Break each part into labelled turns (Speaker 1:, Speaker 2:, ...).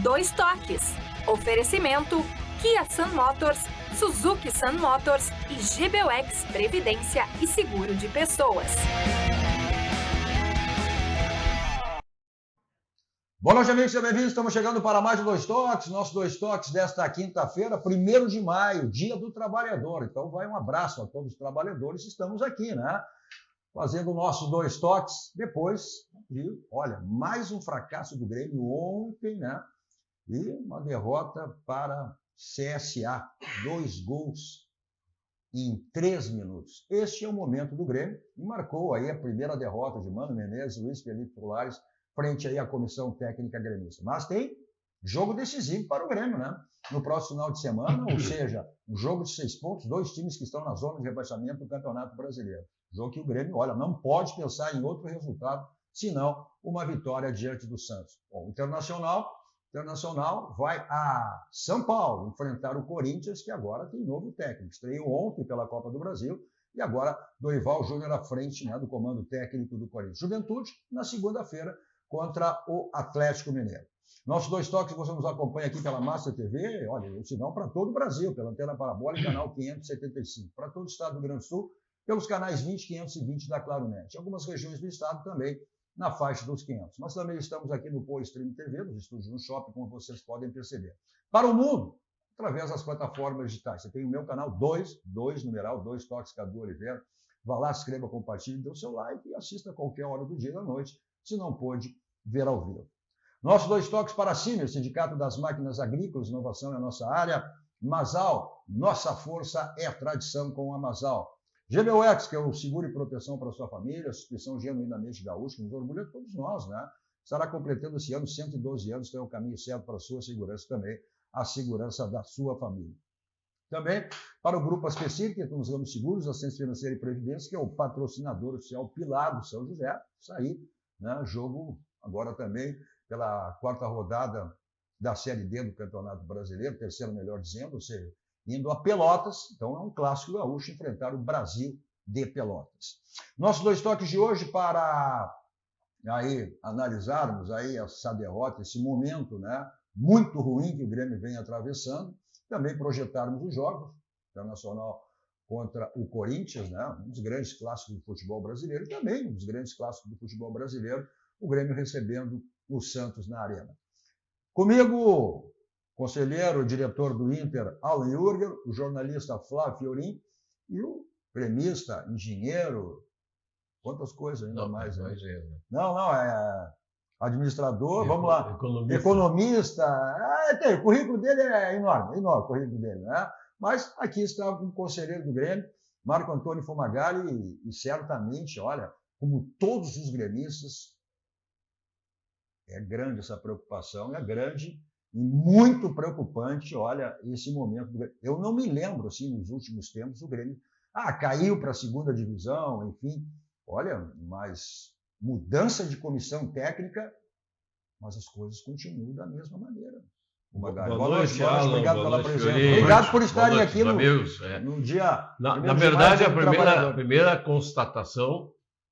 Speaker 1: Dois Toques. Oferecimento Kia Sun Motors, Suzuki Sun Motors e GBUX Previdência e Seguro de Pessoas.
Speaker 2: Boa noite, amigos, sejam bem-vindos. Estamos chegando para mais um Dois Toques. Nosso Dois Toques desta quinta-feira, 1º de maio, Dia do Trabalhador. Então, vai um abraço a todos os trabalhadores. Estamos aqui, né? Fazendo o nosso Dois Toques depois de, olha, mais um fracasso do Grêmio ontem, né? E uma derrota para CSA. 2 gols em 3 minutos. Este é o momento do Grêmio e marcou aí a primeira derrota de Mano Menezes, Luiz Felipe Polares, frente aí à comissão técnica gremista. Mas tem jogo decisivo para o Grêmio, né? No próximo final de semana, ou seja, um jogo de 6 pontos, 2 times que estão na zona de rebaixamento do Campeonato Brasileiro. Jogo que o Grêmio, olha, não pode pensar em outro resultado, senão uma vitória diante do Santos. Bom, o Internacional vai a São Paulo enfrentar o Corinthians, que agora tem novo técnico. Estreou ontem pela Copa do Brasil e agora Dorival Júnior à frente, né, do comando técnico do Corinthians. Juventude, na segunda-feira, contra o Atlético Mineiro. Nossos Dois Toques, você nos acompanha aqui pela Master TV, olha, o sinal para todo o Brasil, pela antena parabólica, canal 575, para todo o estado do Rio Grande do Sul, pelos canais 20 e 520 da Claro Net. Em algumas regiões do estado também, na faixa dos 500. Mas também estamos aqui no Pô Stream TV, nos estúdios no Shopping, como vocês podem perceber. Para o mundo, através das plataformas digitais. Você tem o meu canal 2 numeral, 2 Toques Cadu Oliveira. Vá lá, se inscreva, compartilhe, dê o seu like e assista a qualquer hora do dia e da noite, se não pôde ver ao vivo. Nossos Dois Toques para a CIMER, Sindicato das Máquinas Agrícolas, inovação é a nossa área. Masal, nossa força é a tradição com a Masal. GBUX, que é o seguro e proteção para a sua família, a suspensão genuinamente gaúcha, que nos orgulha todos nós, né? Estará completando esse ano 112 anos, então é o caminho certo para a sua segurança também, a segurança da sua família. Também para o Grupo Específico, que nos ramos seguros, assistência financeira e previdência, que é o patrocinador oficial pilar do São José. Isso aí, né? Jogo agora também pela 4ª rodada da Série D do Campeonato Brasileiro, terceiro melhor dizendo, ou seja, indo a Pelotas, então é um clássico gaúcho enfrentar o Brasil de Pelotas. Nossos Dois Toques de hoje para aí analisarmos aí essa derrota, esse momento, né, muito ruim que o Grêmio vem atravessando, também projetarmos os jogos, Internacional contra o Corinthians, né, um dos grandes clássicos do futebol brasileiro, e também um dos grandes clássicos do futebol brasileiro, o Grêmio recebendo o Santos na Arena. Comigo, conselheiro, diretor do Inter, Alan Jürger, o jornalista Flávio Fiorin e o gremista, engenheiro, quantas coisas ainda mais. Né? Não, é administrador, vamos lá, economista, o currículo dele é enorme o currículo dele, né? Mas aqui está um conselheiro do Grêmio, Marco Antônio Fumagalli, e certamente, olha, como todos os gremistas, é grande essa preocupação, é grande e muito preocupante, olha, esse momento do Grêmio. Eu não me lembro, assim, nos últimos tempos, o Grêmio caiu para a 2ª divisão, enfim, olha, mas mudança de comissão técnica, mas as coisas continuam da mesma maneira.
Speaker 3: Boa noite, Alan.
Speaker 2: Obrigado pela presença. Obrigado por estarem aqui no dia.
Speaker 3: Na verdade, a primeira constatação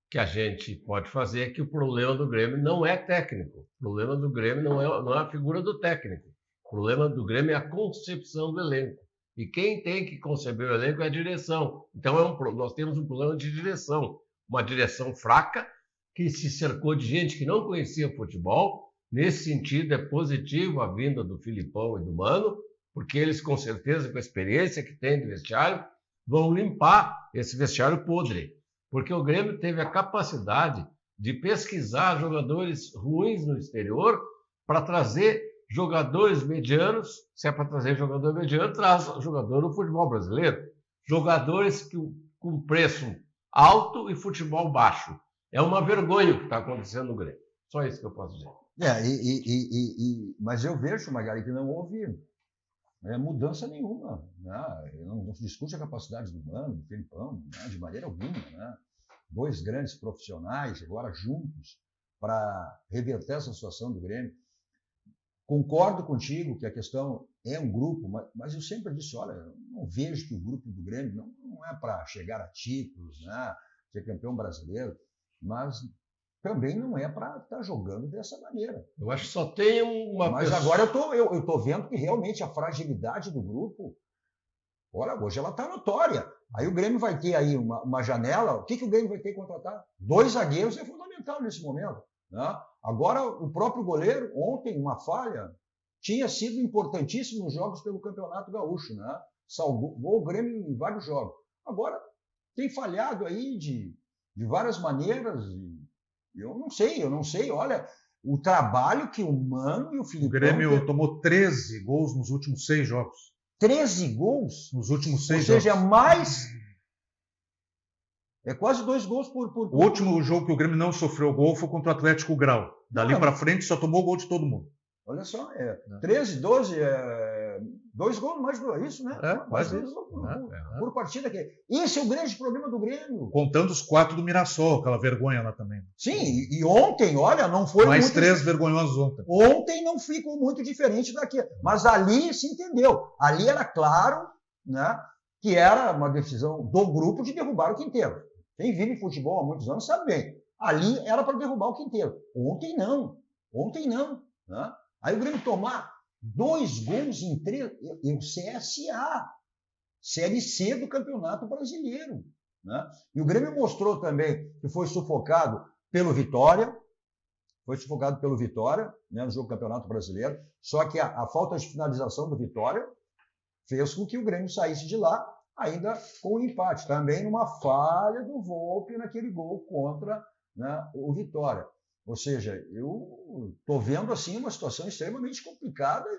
Speaker 3: que a gente pode fazer é que o problema do Grêmio não é técnico. O problema do Grêmio não é a figura do técnico. O problema do Grêmio é a concepção do elenco. E quem tem que conceber o elenco é a direção. Então, nós temos um problema de direção. Uma direção fraca, que se cercou de gente que não conhecia futebol. Nesse sentido, é positivo a vinda do Filipão e do Mano, porque eles, com certeza, com a experiência que têm de vestiário, vão limpar esse vestiário podre. Porque o Grêmio teve a capacidade de pesquisar jogadores ruins no exterior para trazer jogadores medianos. Se é para trazer jogador mediano, traz jogador no futebol brasileiro. Jogadores com preço alto e futebol baixo. É uma vergonha o que está acontecendo no Grêmio. Só isso que eu posso dizer.
Speaker 2: Mas eu vejo, Magali, que não houve mudança nenhuma. Né? Não se discute a capacidade do Mano, do Felipão, né? De maneira alguma. Né? 2 grandes profissionais agora juntos para reverter essa situação do Grêmio. Concordo contigo que a questão é um grupo, mas eu sempre disse, olha, eu não vejo que o grupo do Grêmio não é para chegar a títulos, né? Ser campeão brasileiro, mas também não é para estar jogando dessa maneira.
Speaker 3: Eu acho que só tem uma
Speaker 2: Mas agora eu estou vendo que realmente a fragilidade do grupo, olha, hoje ela está notória. Aí o Grêmio vai ter aí uma janela. O que o Grêmio vai ter que contratar? 2 zagueiros é fundamental nesse momento. Né? Agora, o próprio goleiro, ontem, uma falha, tinha sido importantíssimo nos jogos pelo Campeonato Gaúcho. Né? Salvou o Grêmio em vários jogos. Agora, tem falhado aí de várias maneiras. Eu não sei. Olha, o trabalho que o Mano e o Filipão...
Speaker 4: O Grêmio tomou 13 gols nos últimos 6 jogos.
Speaker 2: 13 gols?
Speaker 4: Nos últimos 6 jogos.
Speaker 2: Ou seja, mais... É quase 2 gols por...
Speaker 4: O último jogo que o Grêmio não sofreu gol foi contra o Atlético Grau. Dali para frente só tomou gol de todo mundo.
Speaker 2: Olha só, 13, 12, 2 gols mais do isso, né?
Speaker 4: Mais
Speaker 2: 2 gols por partida. Esse é o grande problema do Grêmio.
Speaker 4: Contando os 4 do Mirassol, aquela vergonha lá também.
Speaker 2: Sim, e ontem, olha, não foi
Speaker 4: mais
Speaker 2: muito...
Speaker 4: 3 vergonhosos ontem.
Speaker 2: Ontem não ficou muito diferente daqui. Mas ali se entendeu. Ali era claro, né, que era uma decisão do grupo de derrubar o Quinteiro. Quem vive futebol há muitos anos sabe bem. Ali era para derrubar o Quinteiro. Ontem não. Né? Aí o Grêmio tomar 2 gols em 3... o CSA. Série C do Campeonato Brasileiro. Né? E o Grêmio mostrou também que foi sufocado pelo Vitória. Né, no jogo do Campeonato Brasileiro. Só que a falta de finalização do Vitória fez com que o Grêmio saísse de lá ainda com o empate. Também numa falha do Volpi naquele gol contra, né, o Vitória. Ou seja, eu estou vendo assim uma situação extremamente complicada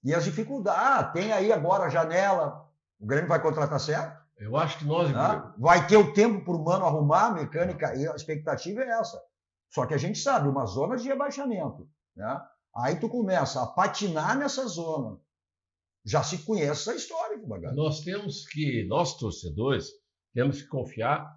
Speaker 2: e as dificuldades. Tem aí agora a janela, o Grêmio vai contratar certo?
Speaker 3: Eu acho que nós...
Speaker 2: Vai ter o tempo para o Mano arrumar a mecânica, e a expectativa é essa. Só que a gente sabe, uma zona de rebaixamento. Né? Aí tu começa a patinar nessa zona. Já se conhece essa história, Bagado.
Speaker 3: Nós torcedores, temos que confiar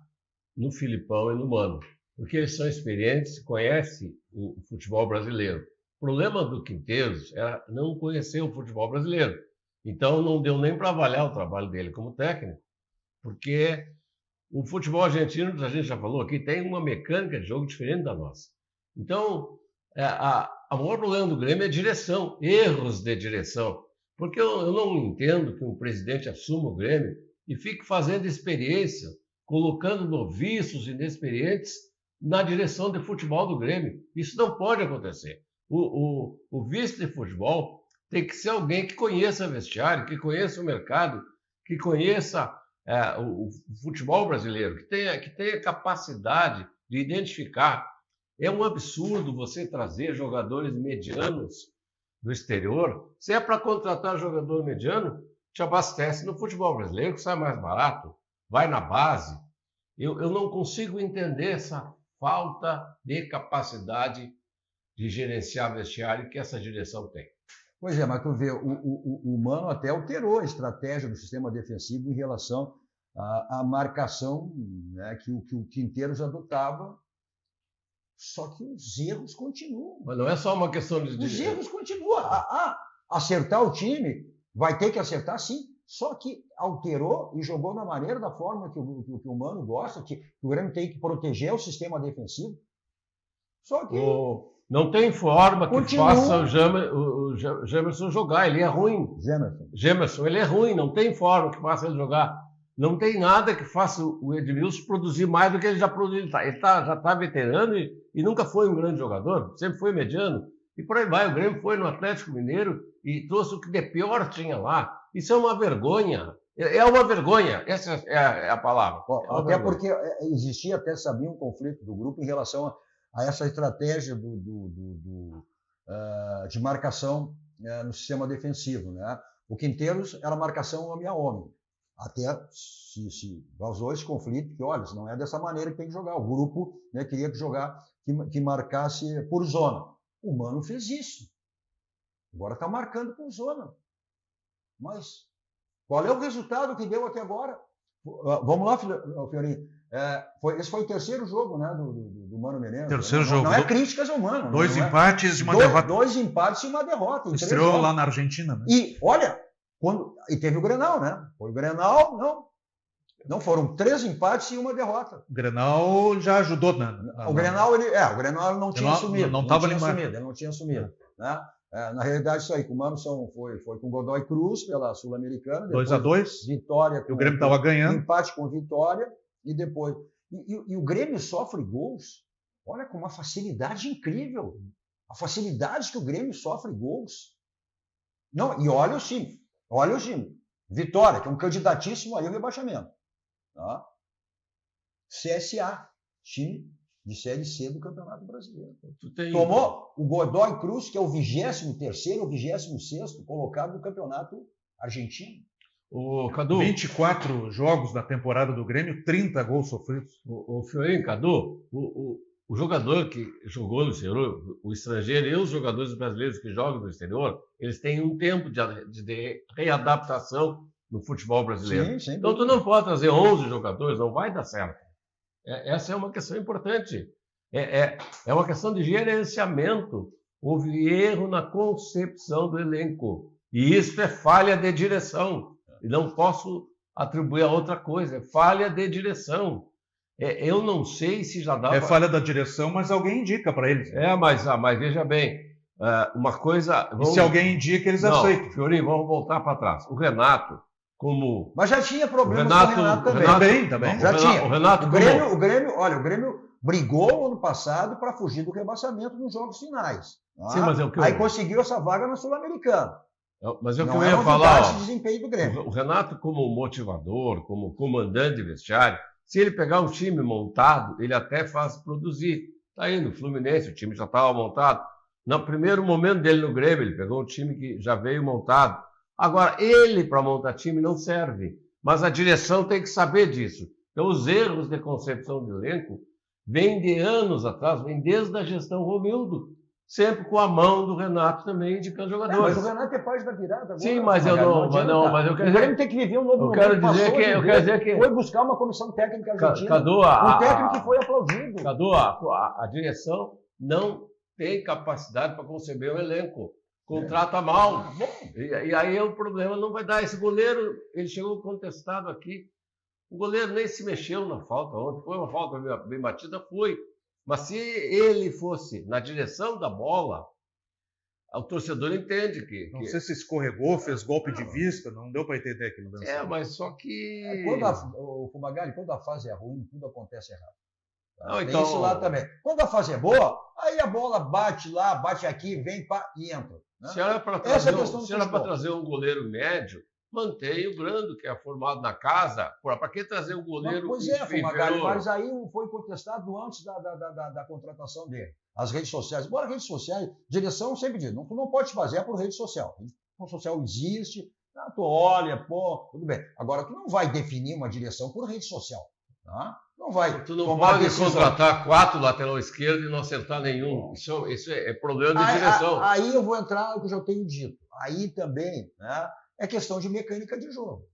Speaker 3: no Filipão e no Mano. Porque eles são experientes, conhecem o futebol brasileiro. O problema do Quinteiros era não conhecer o futebol brasileiro. Então, não deu nem para avaliar o trabalho dele como técnico, porque o futebol argentino, a gente já falou aqui, tem uma mecânica de jogo diferente da nossa. Então, o maior problema do Grêmio é direção, erros de direção. Porque eu não entendo que um presidente assuma o Grêmio e fique fazendo experiência, colocando noviços inexperientes na direção de futebol do Grêmio. Isso não pode acontecer. O vice de futebol tem que ser alguém que conheça vestiário, que conheça o mercado, que conheça o futebol brasileiro, que tenha capacidade de identificar. É um absurdo você trazer jogadores medianos do exterior. Se é para contratar jogador mediano, te abastece no futebol brasileiro, que sai mais barato, vai na base. Eu não consigo entender essa falta de capacidade de gerenciar vestiário que essa direção tem.
Speaker 2: Pois é, mas tu vê, o Mano até alterou a estratégia do sistema defensivo em relação à marcação, né, que o Quinteiros adotava, só que os erros continuam.
Speaker 3: Mas não é só uma questão de...
Speaker 2: Os erros continuam. Acertar o time, vai ter que acertar sim, só que alterou e jogou da maneira, da forma que o Mano gosta, que o Grêmio tem que proteger o sistema defensivo. Só que...
Speaker 3: Não tem forma que faça o Gemerson jogar, ele é ruim. Gemerson, ele é ruim, não tem forma que faça ele jogar. Não tem nada que faça o Edmilson produzir mais do que ele já produziu. Ele já está veterano e nunca foi um grande jogador, sempre foi mediano. E por aí vai, o Grêmio foi no Atlético Mineiro e trouxe o que de pior tinha lá. Isso é uma vergonha. É uma vergonha, essa é a palavra.
Speaker 2: Até porque existia, até sabia, um conflito do grupo em relação a essa estratégia de marcação no sistema defensivo. Né? O Quinteiros era marcação homem a homem. Até se vazou esse conflito, que olha, não é dessa maneira que tem que jogar. O grupo, né, queria que marcasse por zona. O Mano fez isso. Agora está marcando por zona. Mas qual é o resultado que deu até agora? Vamos lá, Fiorinho. Esse foi o terceiro jogo, né, do Mano Menezes.
Speaker 4: Terceiro jogo.
Speaker 2: Não é críticas ao Mano.
Speaker 4: 2 empates e uma derrota.
Speaker 2: 2 empates e uma derrota.
Speaker 4: Estreou lá na Argentina, né?
Speaker 2: E olha, e teve o Grenal, né? Foi o Grenal, não. Não, foram 3 empates e 1 derrota.
Speaker 4: O Grenal já ajudou, né?
Speaker 2: O Grenal, o Grenal não tinha assumido.
Speaker 4: Não
Speaker 2: Ele não tinha assumido. Né? Na realidade, isso aí, com o Mano foi com Godoy Cruz pela Sul-Americana.
Speaker 4: 2-2.
Speaker 2: Vitória.
Speaker 4: O Grêmio estava ganhando.
Speaker 2: Empate com Vitória e depois. E o Grêmio sofre gols, olha, com uma facilidade incrível. A facilidade que o Grêmio sofre gols. Não, e olha o time. Vitória, que é um candidatíssimo aí ao rebaixamento. Tá? CSA, time de Série C do Campeonato Brasileiro. Tomou o Godoy Cruz, que é o 23º ou 26º colocado no Campeonato Argentino.
Speaker 3: O Cadu,
Speaker 4: 24 jogos na temporada do Grêmio, 30 gols sofridos.
Speaker 3: O Fiorinho, Cadu, o jogador que jogou no exterior, o estrangeiro e os jogadores brasileiros que jogam no exterior, eles têm um tempo de readaptação no futebol brasileiro.
Speaker 2: Sim,
Speaker 3: então, tu não pode trazer 11 jogadores, não vai dar certo. Essa é uma questão importante. É uma questão de gerenciamento. Houve erro na concepção do elenco. E isso é falha de direção. E não posso atribuir a outra coisa. É falha de direção. Eu não sei se já dá.
Speaker 4: É falha da direção, mas alguém indica para eles.
Speaker 3: Mas veja bem. Uma coisa.
Speaker 4: E se alguém indica, eles aceitam.
Speaker 3: Fiorinho, vamos voltar para trás. O Renato.
Speaker 2: Mas já tinha problemas com o Renato também.
Speaker 4: Também.
Speaker 2: Já tinha.
Speaker 3: O
Speaker 2: Grêmio brigou ano passado para fugir do rebaixamento nos jogos finais.
Speaker 3: Sim, mas
Speaker 2: aí conseguiu essa vaga na Sul-Americana.
Speaker 3: Mas é o que
Speaker 2: eu
Speaker 3: ia falar.
Speaker 2: Esse desempenho do Grêmio.
Speaker 3: O Renato, como motivador, como comandante de vestiário, se ele pegar um time montado, ele até faz produzir. Está aí no Fluminense, o time já estava montado. No primeiro momento dele no Grêmio, ele pegou um time que já veio montado. Agora, ele, para montar time, não serve. Mas a direção tem que saber disso. Então, os erros de concepção de elenco vêm de anos atrás, vêm desde a gestão Romildo, sempre com a mão do Renato também indicando jogadores.
Speaker 2: Mas o Renato é parte da virada agora.
Speaker 3: Sim, mas eu não. Mas eu quero
Speaker 2: dizer. O Grêmio tem que viver um novo
Speaker 3: momento. Eu quero dizer que
Speaker 2: foi buscar uma comissão técnica argentina.
Speaker 3: Cadu,
Speaker 2: um técnico que foi aplaudido.
Speaker 3: Cadu, a direção não tem capacidade para conceber o elenco. Contrata mal. E aí o problema não vai dar. Esse goleiro, ele chegou contestado aqui. O goleiro nem se mexeu na falta ontem. Foi uma falta bem batida? Foi. Mas se ele fosse na direção da bola, o torcedor entende que...
Speaker 4: Não sei se escorregou, fez golpe de vista, não deu para entender aquilo.
Speaker 3: Mas só que...
Speaker 2: O Fumagalli, quando a fase é ruim, tudo acontece errado.
Speaker 3: Não,
Speaker 2: tem isso lá também. Quando a fase é boa, aí a bola bate lá, bate aqui, vem e entra. Né?
Speaker 3: Se era para trazer um goleiro médio, mantém o Grando, que é formado na casa. Para que trazer um goleiro?
Speaker 2: Pois é, Fumagalli, mas aí foi contestado antes da contratação dele. As redes sociais. Embora redes sociais, direção sempre diz, não pode fazer por rede social. A rede social existe, tu olha, tudo bem. Agora, tu não vai definir uma direção por rede social. Tá? Não vai.
Speaker 3: Tu não pode contratar 4 lateral esquerdo e não acertar nenhum. Isso é problema de direção.
Speaker 2: Aí eu vou entrar no que eu já tenho dito. Aí também, né, é questão de mecânica de jogo.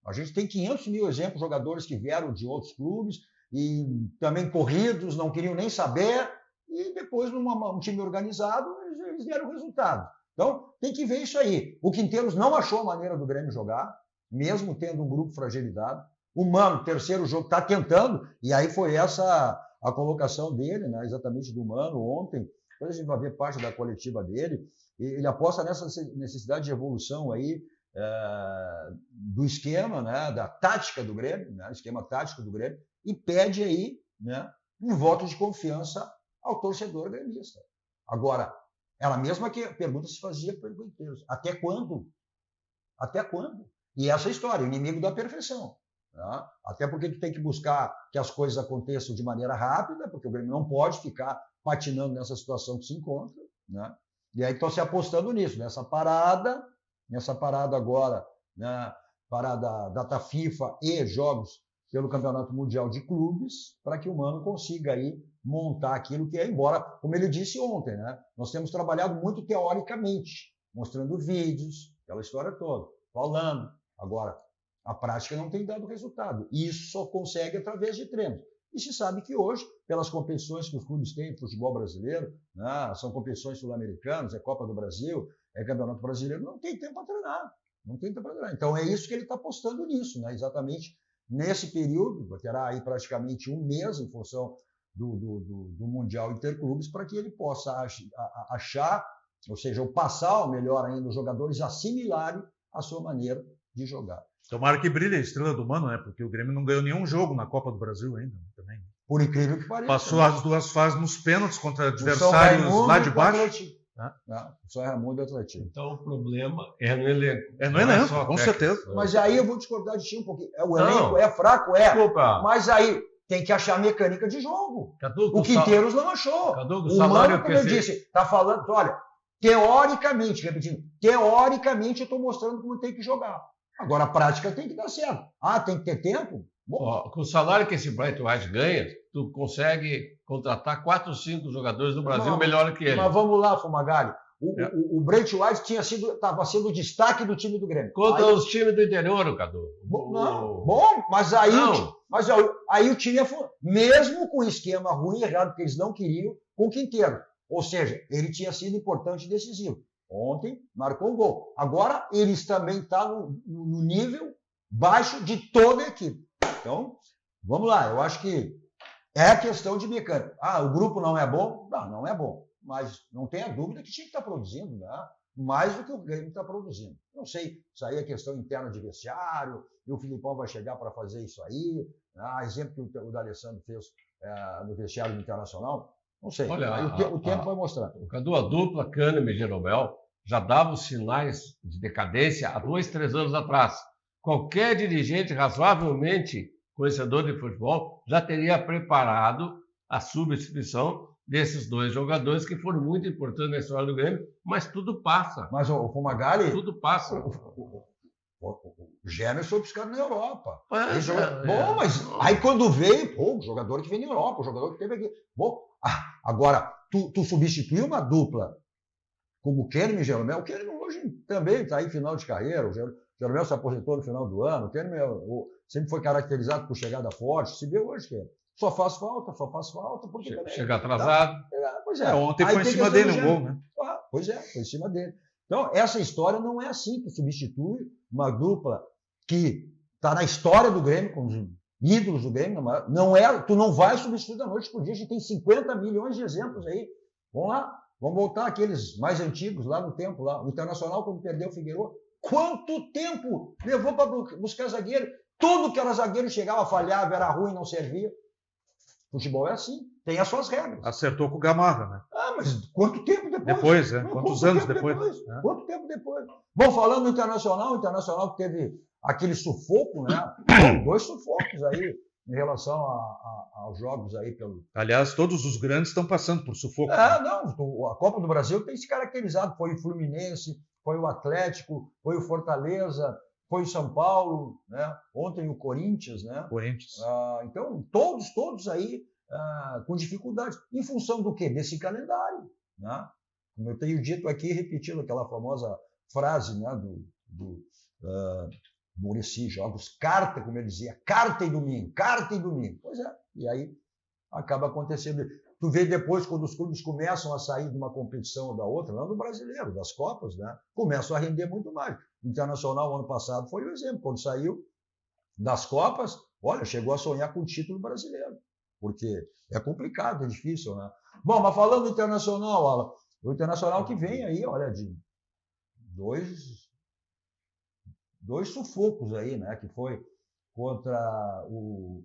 Speaker 2: A gente tem 500 mil exemplos de jogadores que vieram de outros clubes e também corridos, não queriam nem saber, e depois, num time organizado, eles deram resultado. Então, tem que ver isso aí. O Quinteiros não achou a maneira do Grêmio jogar, mesmo tendo um grupo fragilizado. O Mano, terceiro jogo, está tentando, e aí foi essa a colocação dele, né, exatamente do Mano, ontem. Depois a gente vai ver parte da coletiva dele. Ele aposta nessa necessidade de evolução aí, do esquema, né, da tática do Grêmio, né, esquema tático do Grêmio, e pede aí, né, um voto de confiança ao torcedor gremista. Agora, ela mesma que a pergunta se fazia para o Quinteiros. Até quando? Até quando? E essa história, o inimigo da perfeição. Tá? Até porque tu tem que buscar que as coisas aconteçam de maneira rápida, porque o Grêmio não pode ficar patinando nessa situação que se encontra. Né? E aí estão se apostando nisso, nessa parada agora, né, parada data FIFA e jogos pelo Campeonato Mundial de Clubes, para que o Mano consiga aí montar aquilo que é, embora, como ele disse ontem, né, nós temos trabalhado muito teoricamente, mostrando vídeos, aquela história toda, falando. Agora, a prática não tem dado resultado. E isso só consegue através de treinos. E se sabe que hoje, pelas competições que os clubes têm no futebol brasileiro, né, são competições sul-americanas, é Copa do Brasil, é Campeonato Brasileiro, não tem tempo para treinar. Não tem tempo para treinar. Então é isso que ele está apostando nisso, né, exatamente nesse período, terá aí praticamente um mês em função do Mundial Interclubes, para que ele possa achar, ou seja, passar, ou melhor ainda, os jogadores assimilarem a sua maneira de jogar.
Speaker 4: Tomara que brilhe a estrela do Mano, né? Porque o Grêmio não ganhou nenhum jogo na Copa do Brasil ainda, também.
Speaker 2: Por incrível que pareça.
Speaker 4: Passou as 2 fases nos pênaltis contra adversários lá de baixo.
Speaker 2: Só Raimundo e Atlético.
Speaker 3: Então o problema é no elenco.
Speaker 4: É no elenco, com certeza.
Speaker 2: Mas aí eu vou discordar de ti um pouquinho. O elenco é fraco,
Speaker 3: Desculpa.
Speaker 2: Mas aí tem que achar mecânica de jogo. O Quinteiros não achou.
Speaker 3: O Mano,
Speaker 2: como eu disse, está falando, olha, teoricamente, repetindo, teoricamente eu estou mostrando como tem que jogar. Agora a prática tem que dar certo. Tem que ter tempo?
Speaker 3: Bom. Com o salário que esse Bright White ganha, tu consegue contratar 4 ou 5 jogadores no Brasil melhor que ele.
Speaker 2: Mas vamos lá, Fumagalli. O Bright White estava sendo o destaque do time do Grêmio.
Speaker 3: Contra os times do interior, Cadu.
Speaker 2: Mas aí o time, mesmo com o esquema ruim e errado que eles não queriam, com o Quinteiro. Ou seja, ele tinha sido importante e decisivo. Ontem marcou um gol. Agora eles também estão no nível baixo de toda a equipe. Então, vamos lá. Eu acho que é questão de mecânica. O grupo não é bom? Não é bom. Mas não tenha dúvida que tinha que estar produzindo, né? Mais do que o Grêmio está produzindo. Não sei, isso aí é questão interna de vestiário, e o Filipão vai chegar para fazer isso aí. Exemplo que o D'Alessandro fez no vestiário do Internacional. Não sei.
Speaker 3: Olha,
Speaker 2: o tempo vai mostrar.
Speaker 3: Cadu, a dupla Kahneman e Jeromel já dava os sinais de decadência há 2, 3 anos atrás. Qualquer dirigente razoavelmente conhecedor de futebol já teria preparado a substituição desses 2 jogadores que foram muito importantes na história do Grêmio, mas tudo passa.
Speaker 2: Mas o Fumagalli...
Speaker 3: Tudo passa.
Speaker 2: O Gêmeos foi buscado na Europa. Bom, mas aí quando veio, o jogador que veio na Europa, o jogador que teve aqui. Bom, agora, tu substituiu uma dupla como o Kahneman e o Jeromel. O Kahneman hoje também está aí final de carreira. O Jeromel se aposentou no final do ano. O Kahneman sempre foi caracterizado por chegada forte. Se vê hoje que só faz falta. Porque
Speaker 3: chega atrasado.
Speaker 2: Pois é.
Speaker 4: Ontem foi em cima dele um gol, né?
Speaker 2: Pois é, foi em cima dele. Então, essa história não é assim. Tu substitui uma dupla que está na história do Grêmio, com os ídolos do Grêmio. Tu não vai substituir da noite para o dia. A gente tem 50 milhões de exemplos aí. Vamos lá. Vamos voltar àqueles mais antigos, lá no tempo. O Internacional, quando perdeu o Figueiredo, quanto tempo levou para buscar zagueiro? Tudo que era zagueiro chegava, falhava, era ruim, não servia. Futebol é assim, tem as suas regras.
Speaker 4: Acertou com o Gamarra, né?
Speaker 2: Mas quanto tempo depois?
Speaker 4: Quantos anos depois?
Speaker 2: Quanto tempo depois? Bom, falando do Internacional, o Internacional teve aquele sufoco, né? 2 sufocos aí em relação aos jogos aí pelo...
Speaker 4: Aliás, todos os grandes estão passando por sufoco.
Speaker 2: A Copa do Brasil tem se caracterizado. Foi o Fluminense, foi o Atlético, foi o Fortaleza, foi o São Paulo, né? Ontem o Corinthians, né? Então, todos aí com dificuldades. Em função do quê? Desse calendário, né? Como eu tenho dito aqui, repetindo aquela famosa frase, né, do Muricy, jogos carta, como ele dizia, carta e domingo. Pois é, e aí acaba acontecendo. Tu vê depois, quando os clubes começam a sair de uma competição ou da outra, não do brasileiro, das Copas, né? Começam a render muito mais. O Internacional, ano passado, foi o exemplo. Quando saiu das Copas, olha, chegou a sonhar com o título brasileiro. Porque é complicado, é difícil, né? Bom, mas falando do Internacional, Alan, o Internacional que vem aí, olha, de dois sufocos aí, né? Que foi contra o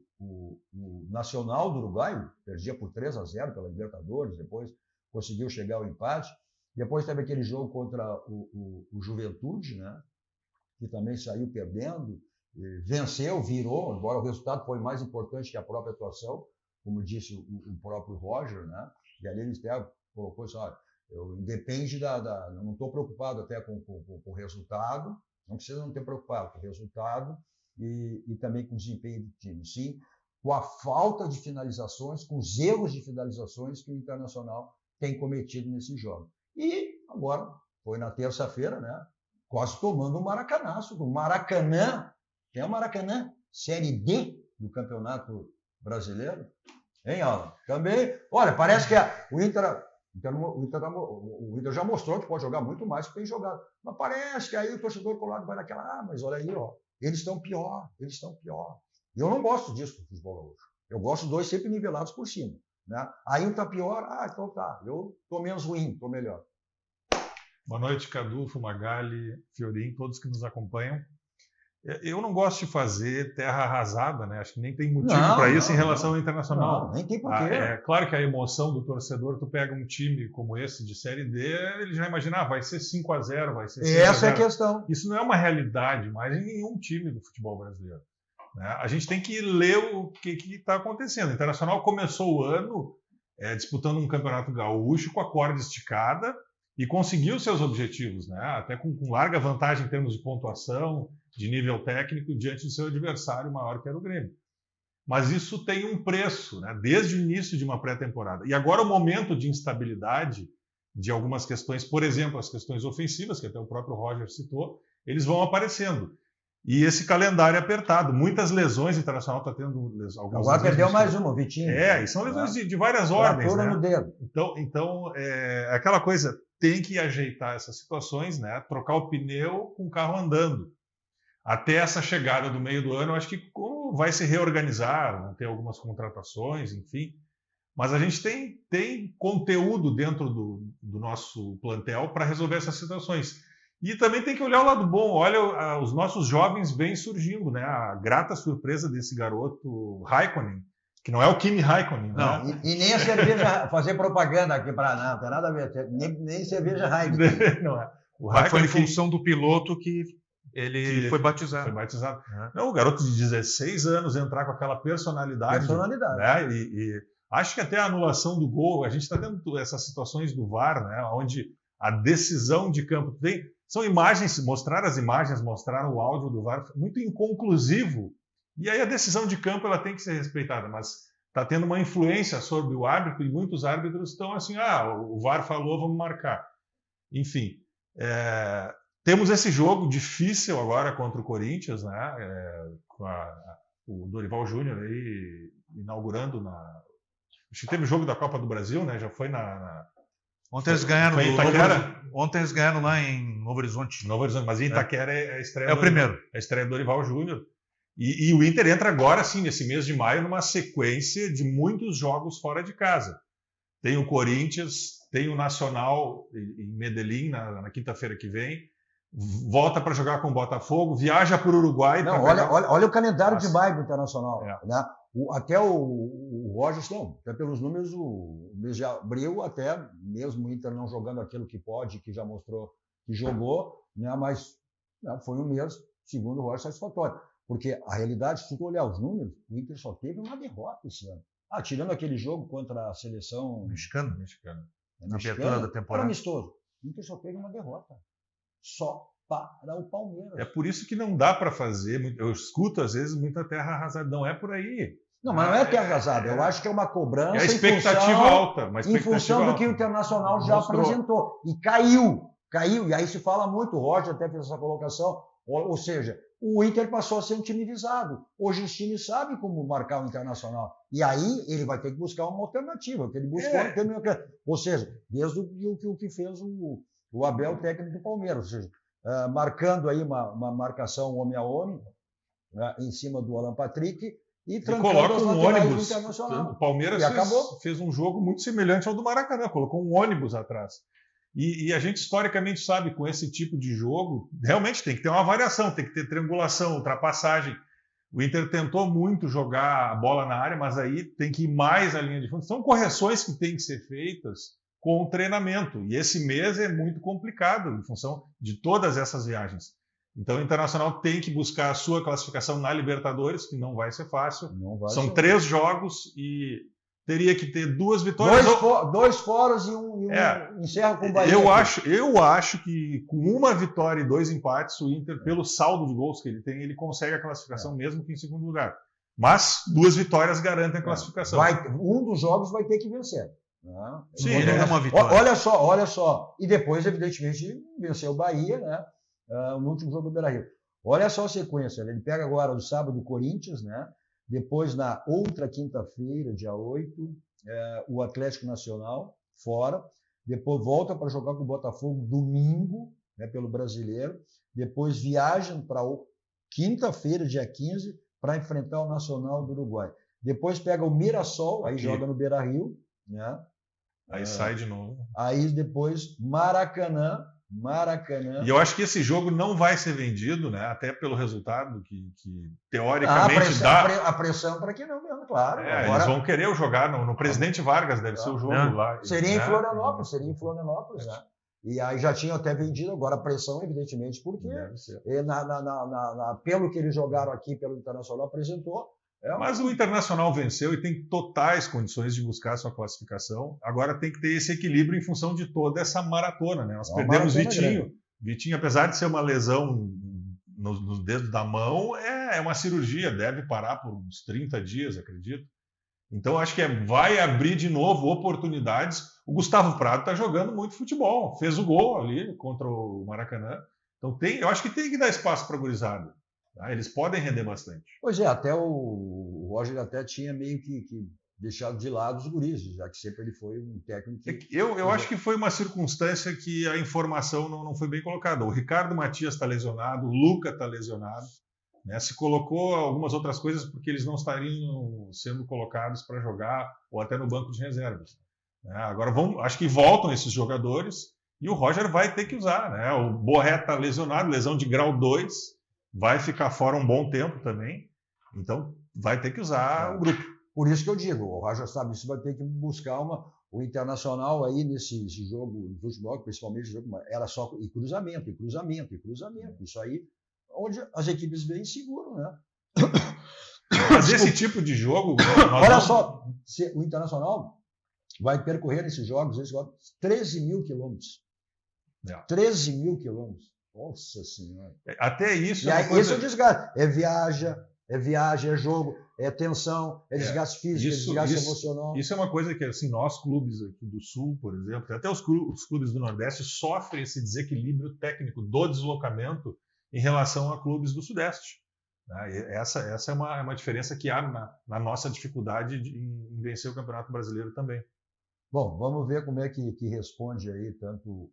Speaker 2: Nacional do Uruguai, perdia por 3-0 pela Libertadores, depois conseguiu chegar ao empate. Depois teve aquele jogo contra o Juventude, né? Que também saiu perdendo, venceu, virou, embora o resultado foi mais importante que a própria atuação, como disse o próprio Roger, né? E ali ele até colocou isso, olha, independe eu não estou preocupado até com o resultado, não precisa não ter preocupado com o resultado e também com o desempenho do time, sim, com a falta de finalizações, com os erros de finalizações que o Internacional tem cometido nesse jogo. E agora, foi na terça-feira, né? Quase tomando um maracanaço. O Maracanã, tem o Maracanã, Série D do Campeonato Brasileiro. Hein, Alan? Também, olha, parece que o Inter já mostrou que pode jogar muito mais do que tem jogado. Mas parece que aí o torcedor colado vai naquela, mas olha aí, ó, eles estão pior. Eu não gosto disso do futebol gaúcho. Eu gosto dos dois sempre nivelados por cima. Né? Aí um está pior, então tá, eu estou menos ruim, estou melhor.
Speaker 5: Boa noite, Cadu, Fumagalli, Fiorim, todos que nos acompanham. Eu não gosto de fazer terra arrasada, né? Acho que nem tem motivo para isso em relação ao Internacional.
Speaker 2: Não, nem tem porquê.
Speaker 5: É claro que a emoção do torcedor, tu pega um time como esse de Série D, ele já imagina, vai ser 5-0, vai ser 6-0.
Speaker 2: Essa é a questão.
Speaker 5: Isso não é uma realidade mais em nenhum time do futebol brasileiro. Né? A gente tem que ler o que está acontecendo. O Internacional começou o ano disputando um campeonato gaúcho com a corda esticada e conseguiu seus objetivos, né? Até com larga vantagem em termos de pontuação, de nível técnico, diante do seu adversário maior, que era o Grêmio. Mas isso tem um preço, né? Desde o início de uma pré-temporada. E agora o momento de instabilidade de algumas questões, por exemplo, as questões ofensivas, que até o próprio Roger citou, eles vão aparecendo. E esse calendário apertado, muitas lesões, o Internacional está tendo algumas.
Speaker 2: Agora perdeu mais uma, o Vitinho.
Speaker 5: E são lesões de várias ordens. Né?
Speaker 2: No dedo.
Speaker 5: Então aquela coisa, tem que ajeitar essas situações, né? Trocar o pneu com o carro andando. Até essa chegada do meio do ano, eu acho que vai se reorganizar, vão ter algumas contratações, enfim. Mas a gente tem conteúdo dentro do nosso plantel para resolver essas situações. E também tem que olhar o lado bom. Olha, os nossos jovens vêm surgindo, né? A grata surpresa desse garoto Raikkonen, que não é o Kimi Raikkonen.
Speaker 2: Não,
Speaker 5: né?
Speaker 2: e nem a cerveja, fazer propaganda aqui para não tem nada a ver, nem cerveja Heineken.
Speaker 5: Não é.
Speaker 4: O Raikkonen foi em função do piloto que ele foi batizado.
Speaker 5: Foi batizado. Não, o garoto de 16 anos entrar com aquela personalidade. Né? E acho que até a anulação do gol, a gente está tendo essas situações do VAR, né? Onde a decisão de campo são imagens, mostraram as imagens, mostraram o áudio do VAR, muito inconclusivo. E aí a decisão de campo ela tem que ser respeitada, mas está tendo uma influência sobre o árbitro e muitos árbitros estão assim, o VAR falou, vamos marcar. Enfim, temos esse jogo difícil agora contra o Corinthians, né? Com o Dorival Júnior aí inaugurando acho que teve o jogo da Copa do Brasil, né? Já foi
Speaker 4: Ontem eles ganharam
Speaker 5: em Itaquera?
Speaker 4: Ontem eles ganharam lá em Novo Horizonte.
Speaker 5: Mas em Itaquera é a estreia.
Speaker 4: É o primeiro.
Speaker 5: É a estreia do Dorival Júnior. E o Inter entra agora, sim, nesse mês de maio, numa sequência de muitos jogos fora de casa. Tem o Corinthians, tem o Nacional em Medellín na quinta-feira que vem. Volta para jogar com o Botafogo, viaja para o Uruguai.
Speaker 2: Não, olha o calendário de maio do Internacional. Né? Até o Roger, não, até pelos números, o mês de abril, até mesmo o Inter não jogando aquilo que pode, que já mostrou que jogou, né? Mas foi um mês, segundo o Roger, satisfatório. Porque a realidade, se tu olhar os números, o Inter só teve uma derrota esse ano. Tirando aquele jogo contra a seleção
Speaker 4: mexicana.
Speaker 2: Na
Speaker 4: abertura da temporada.
Speaker 2: Era amistoso. O Inter só teve uma derrota. Só para o Palmeiras.
Speaker 5: É por isso que não dá para fazer. Eu escuto, às vezes, muita terra arrasada. Não é por aí.
Speaker 2: Não, mas não é terra arrasada. Eu acho que é uma cobrança.
Speaker 5: É a expectativa alta.
Speaker 2: Em função do que o Internacional já apresentou. E caiu. E aí se fala muito, o Roger até fez essa colocação. Ou seja, o Inter passou a ser um time visado. Hoje os times sabem como marcar o Internacional. E aí ele vai ter que buscar uma alternativa, que ele buscou. Ou seja, desde o que fez o Abel, técnico do Palmeiras. Ou seja, marcando aí uma marcação homem a homem, né, em cima do Alan Patrick e
Speaker 5: coloca um ônibus.
Speaker 2: Internacional.
Speaker 5: O Palmeiras fez um jogo muito semelhante ao do Maracanã, colocou um ônibus atrás. E a gente historicamente sabe, com esse tipo de jogo, realmente tem que ter uma variação, tem que ter triangulação, ultrapassagem. O Inter tentou muito jogar a bola na área, mas aí tem que ir mais à linha de fundo. São correções que têm que ser feitas com o treinamento. E esse mês é muito complicado, em função de todas essas viagens. Então o Internacional tem que buscar a sua classificação na Libertadores, que não vai ser fácil. São 3 jogos e teria que ter 2 vitórias.
Speaker 2: 2 foras e um encerra com o Bahia.
Speaker 5: Eu acho que com 1 vitória e 2 empates, o Inter, pelo saldo de gols que ele tem, ele consegue a classificação mesmo que em segundo lugar. Mas 2 vitórias garantem a classificação.
Speaker 2: Um dos jogos vai ter que vencer.
Speaker 5: Sim, é uma vitória.
Speaker 2: Olha só. E depois, evidentemente, venceu o Bahia, né? No último jogo do Beira-Rio. Olha só a sequência. Ele pega agora o sábado o Corinthians, né? Depois, na outra quinta-feira, dia 8, o Atlético Nacional, fora. Depois volta para jogar com o Botafogo domingo, né, pelo Brasileiro. Depois viajam para quinta-feira, dia 15, para enfrentar o Nacional do Uruguai. Depois pega o Mirassol, aí joga no Beira-Rio, né?
Speaker 5: Aí sai de novo.
Speaker 2: Aí depois Maracanã.
Speaker 5: E eu acho que esse jogo não vai ser vendido, né? Até pelo resultado que teoricamente dá.
Speaker 2: A pressão para que não mesmo, claro.
Speaker 5: Agora, eles vão querer jogar no Presidente Vargas, deve ser o jogo lá.
Speaker 2: Seria em Florianópolis, né? E aí já tinham até vendido, agora a pressão, evidentemente, porque pelo que eles jogaram aqui, pelo Internacional apresentou.
Speaker 5: Mas o Internacional venceu e tem totais condições de buscar sua classificação. Agora tem que ter esse equilíbrio em função de toda essa maratona, né? Nós perdemos Vitinho. Vitinho, apesar de ser uma lesão nos dedos da mão, é uma cirurgia, deve parar por uns 30 dias, acredito. Então acho que vai abrir de novo oportunidades. O Gustavo Prado está jogando muito futebol, fez o gol ali contra o Maracanã. Então eu acho que tem que dar espaço para a gurizada. Eles podem render bastante.
Speaker 2: Pois é, até o Roger até tinha meio que deixado de lado os guris, já que sempre ele foi um técnico que...
Speaker 5: Eu acho que foi uma circunstância que a informação não foi bem colocada. O Ricardo Matias está lesionado, o Luca está lesionado, né? Se colocou algumas outras coisas porque eles não estariam sendo colocados para jogar ou até no banco de reservas. Agora acho que voltam esses jogadores e o Roger vai ter que usar, né? O Borré está lesionado, lesão de grau 2, vai ficar fora um bom tempo também, então vai ter que usar o grupo.
Speaker 2: Por isso que eu digo, o Roger sabe isso, vai ter que buscar o Internacional aí nesse jogo de futebol, principalmente jogo, era só cruzamento. Isso aí, onde as equipes vêm seguram, né?
Speaker 5: Mas esse tipo de jogo...
Speaker 2: Olha só, o Internacional vai percorrer nesses jogos 13 mil quilômetros. 13 mil quilômetros. Nossa Senhora.
Speaker 5: Até isso.
Speaker 2: Esse é o desgaste. É viagem, é jogo, é tensão, é desgaste físico, é desgaste emocional.
Speaker 5: Isso é uma coisa que, assim, nós clubes aqui do Sul, por exemplo, até os clubes do Nordeste sofrem esse desequilíbrio técnico do deslocamento em relação a clubes do Sudeste. Essa é uma diferença que há na nossa dificuldade em vencer o Campeonato Brasileiro também.
Speaker 2: Bom, vamos ver como é que responde aí tanto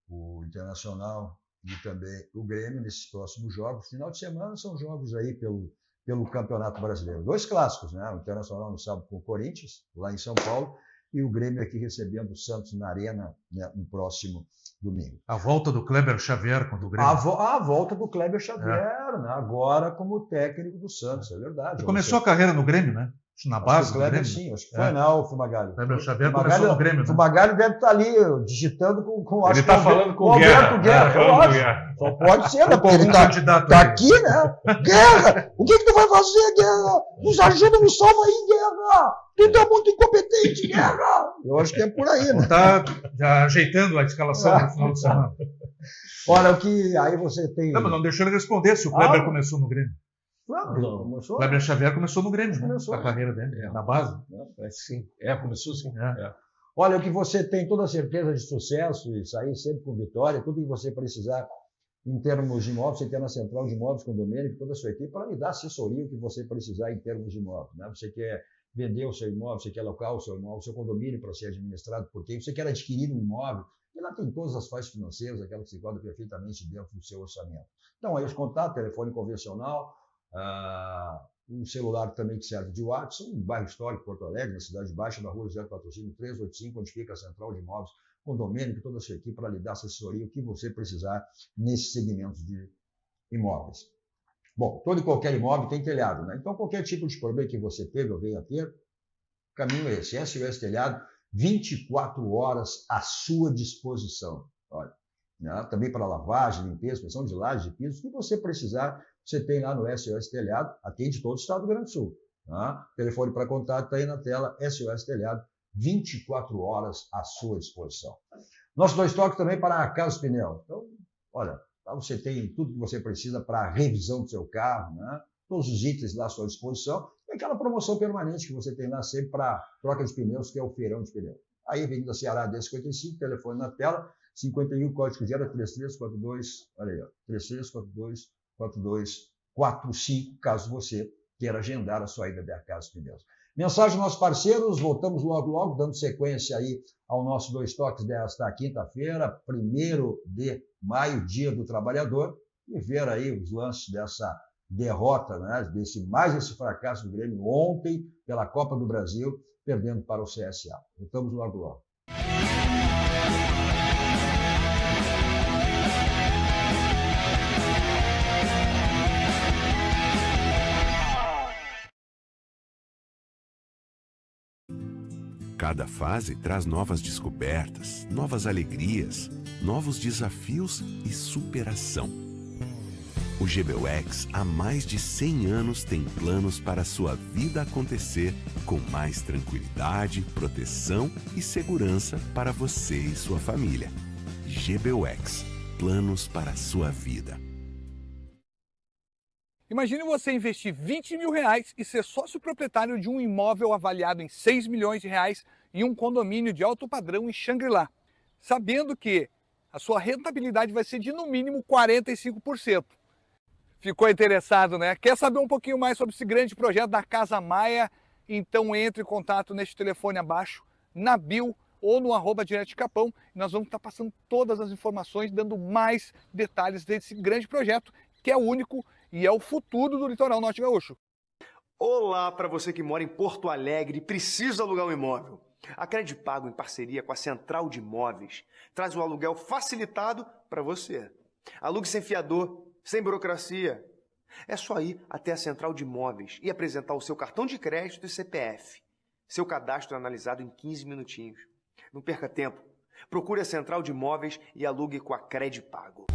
Speaker 2: o Internacional e também o Grêmio nesses próximos jogos. Final de semana são jogos aí pelo Campeonato Brasileiro. 2 clássicos, né? O Internacional no sábado com o Corinthians, lá em São Paulo, e o Grêmio aqui recebendo o Santos na Arena, né, no próximo domingo.
Speaker 4: A volta do Kleber Xavier contra o Grêmio.
Speaker 2: A volta do Kleber Xavier, né? Agora como técnico do Santos, é verdade.
Speaker 4: Ele começou a carreira no Grêmio, né? Na base do Grêmio.
Speaker 2: Sim, acho que foi o Fumagalli.
Speaker 4: Kleber Xavier começou no Grêmio.
Speaker 2: O Fumagalli deve estar ali digitando com
Speaker 5: ele está falando com o Guerra.
Speaker 2: Eu acho. Só pode ser, né? Porque ele está aqui, né? Guerra! O que tu vai fazer, Guerra? Nos ajuda, nos salva aí, Guerra! Tu é muito incompetente, Guerra! Eu acho que é por aí, né?
Speaker 4: Está já ajeitando a escalação no final de semana.
Speaker 2: Olha, o que aí você tem...
Speaker 4: Não, mas não deixou ele responder se o Kleber começou no Grêmio.
Speaker 2: Claro, começou.
Speaker 4: Kleber Xavier começou no Grêmio, a carreira dele, na base.
Speaker 3: Sim. Começou sim.
Speaker 2: Olha, o que você tem toda a certeza de sucesso e sair sempre com vitória, tudo que você precisar em termos de imóveis, você tem na Central de Imóveis com o Domênico, toda a sua equipe, para lhe dar assessoria o que você precisar em termos de imóveis. Né? Você quer vender o seu imóvel, você quer alocar o seu imóvel, o seu condomínio para ser administrado por quem, você quer adquirir um imóvel, e lá tem todas as faixas financeiras, aquelas que se enquadram perfeitamente dentro do seu orçamento. Então, aí os contatos, telefone convencional, um celular também que serve de WhatsApp, um bairro histórico, Porto Alegre, na Cidade Baixa, na rua 045-385, onde fica a Central de Imóveis, com o Domênico e toda a sua equipe para lhe dar assessoria, o que você precisar nesse segmento de imóveis. Bom, todo e qualquer imóvel tem telhado, né? Então, qualquer tipo de problema que você teve ou venha a ter, o caminho é esse. SOS Telhado, 24 horas à sua disposição. Olha, né? Também para lavagem, limpeza, inspeção de lajes, de pisos, o que você precisar, você tem lá no SOS Telhado, atende todo o estado do Rio Grande do Sul. Tá? Telefone para contato está aí na tela, SOS Telhado, 24 horas à sua disposição. Nossos 2 toques também para a Casa Pneu. Então, olha, lá você tem tudo que você precisa para a revisão do seu carro, né? Todos os itens lá à sua disposição. E aquela promoção permanente que você tem lá sempre para troca de pneus, que é o feirão de pneu. Aí, Avenida Ceará 1055, telefone na tela, 51, código de área 3342, olha aí, 3342-4245, caso você queira agendar a sua ida da Casa Pneus. Mensagem dos nossos parceiros, voltamos logo, dando sequência aí ao nosso 2 toques desta quinta-feira, 1º de maio, Dia do Trabalhador, e ver aí os lances derrota, né, esse fracasso do Grêmio ontem pela Copa do Brasil, perdendo para o CSA. Voltamos logo logo.
Speaker 6: Cada fase traz novas descobertas, novas alegrias, novos desafios e superação. O GBUX há mais de 100 anos tem planos para a sua vida acontecer com mais tranquilidade, proteção e segurança para você e sua família. GBUX, planos para a sua vida.
Speaker 7: Imagine você investir R$20 mil e ser sócio proprietário de um imóvel avaliado em R$6 milhões em um condomínio de alto padrão em Xangri-Lá, sabendo que a sua rentabilidade vai ser de no mínimo 45%. Ficou interessado, né? Quer saber um pouquinho mais sobre esse grande projeto da Casa Maia? Então entre em contato neste telefone abaixo, na bio ou no @direto de Capão. Nós vamos estar passando todas as informações, dando mais detalhes desse grande projeto, que é único e é o futuro do litoral norte gaúcho.
Speaker 8: Olá para você que mora em Porto Alegre e precisa alugar um imóvel. A Credipago, em parceria com a Central de Imóveis, traz o aluguel facilitado para você. Alugue sem fiador, sem burocracia. É só ir até a Central de Imóveis e apresentar o seu cartão de crédito e CPF. Seu cadastro é analisado em 15 minutinhos. Não perca tempo. Procure a Central de Imóveis e alugue com a Credipago.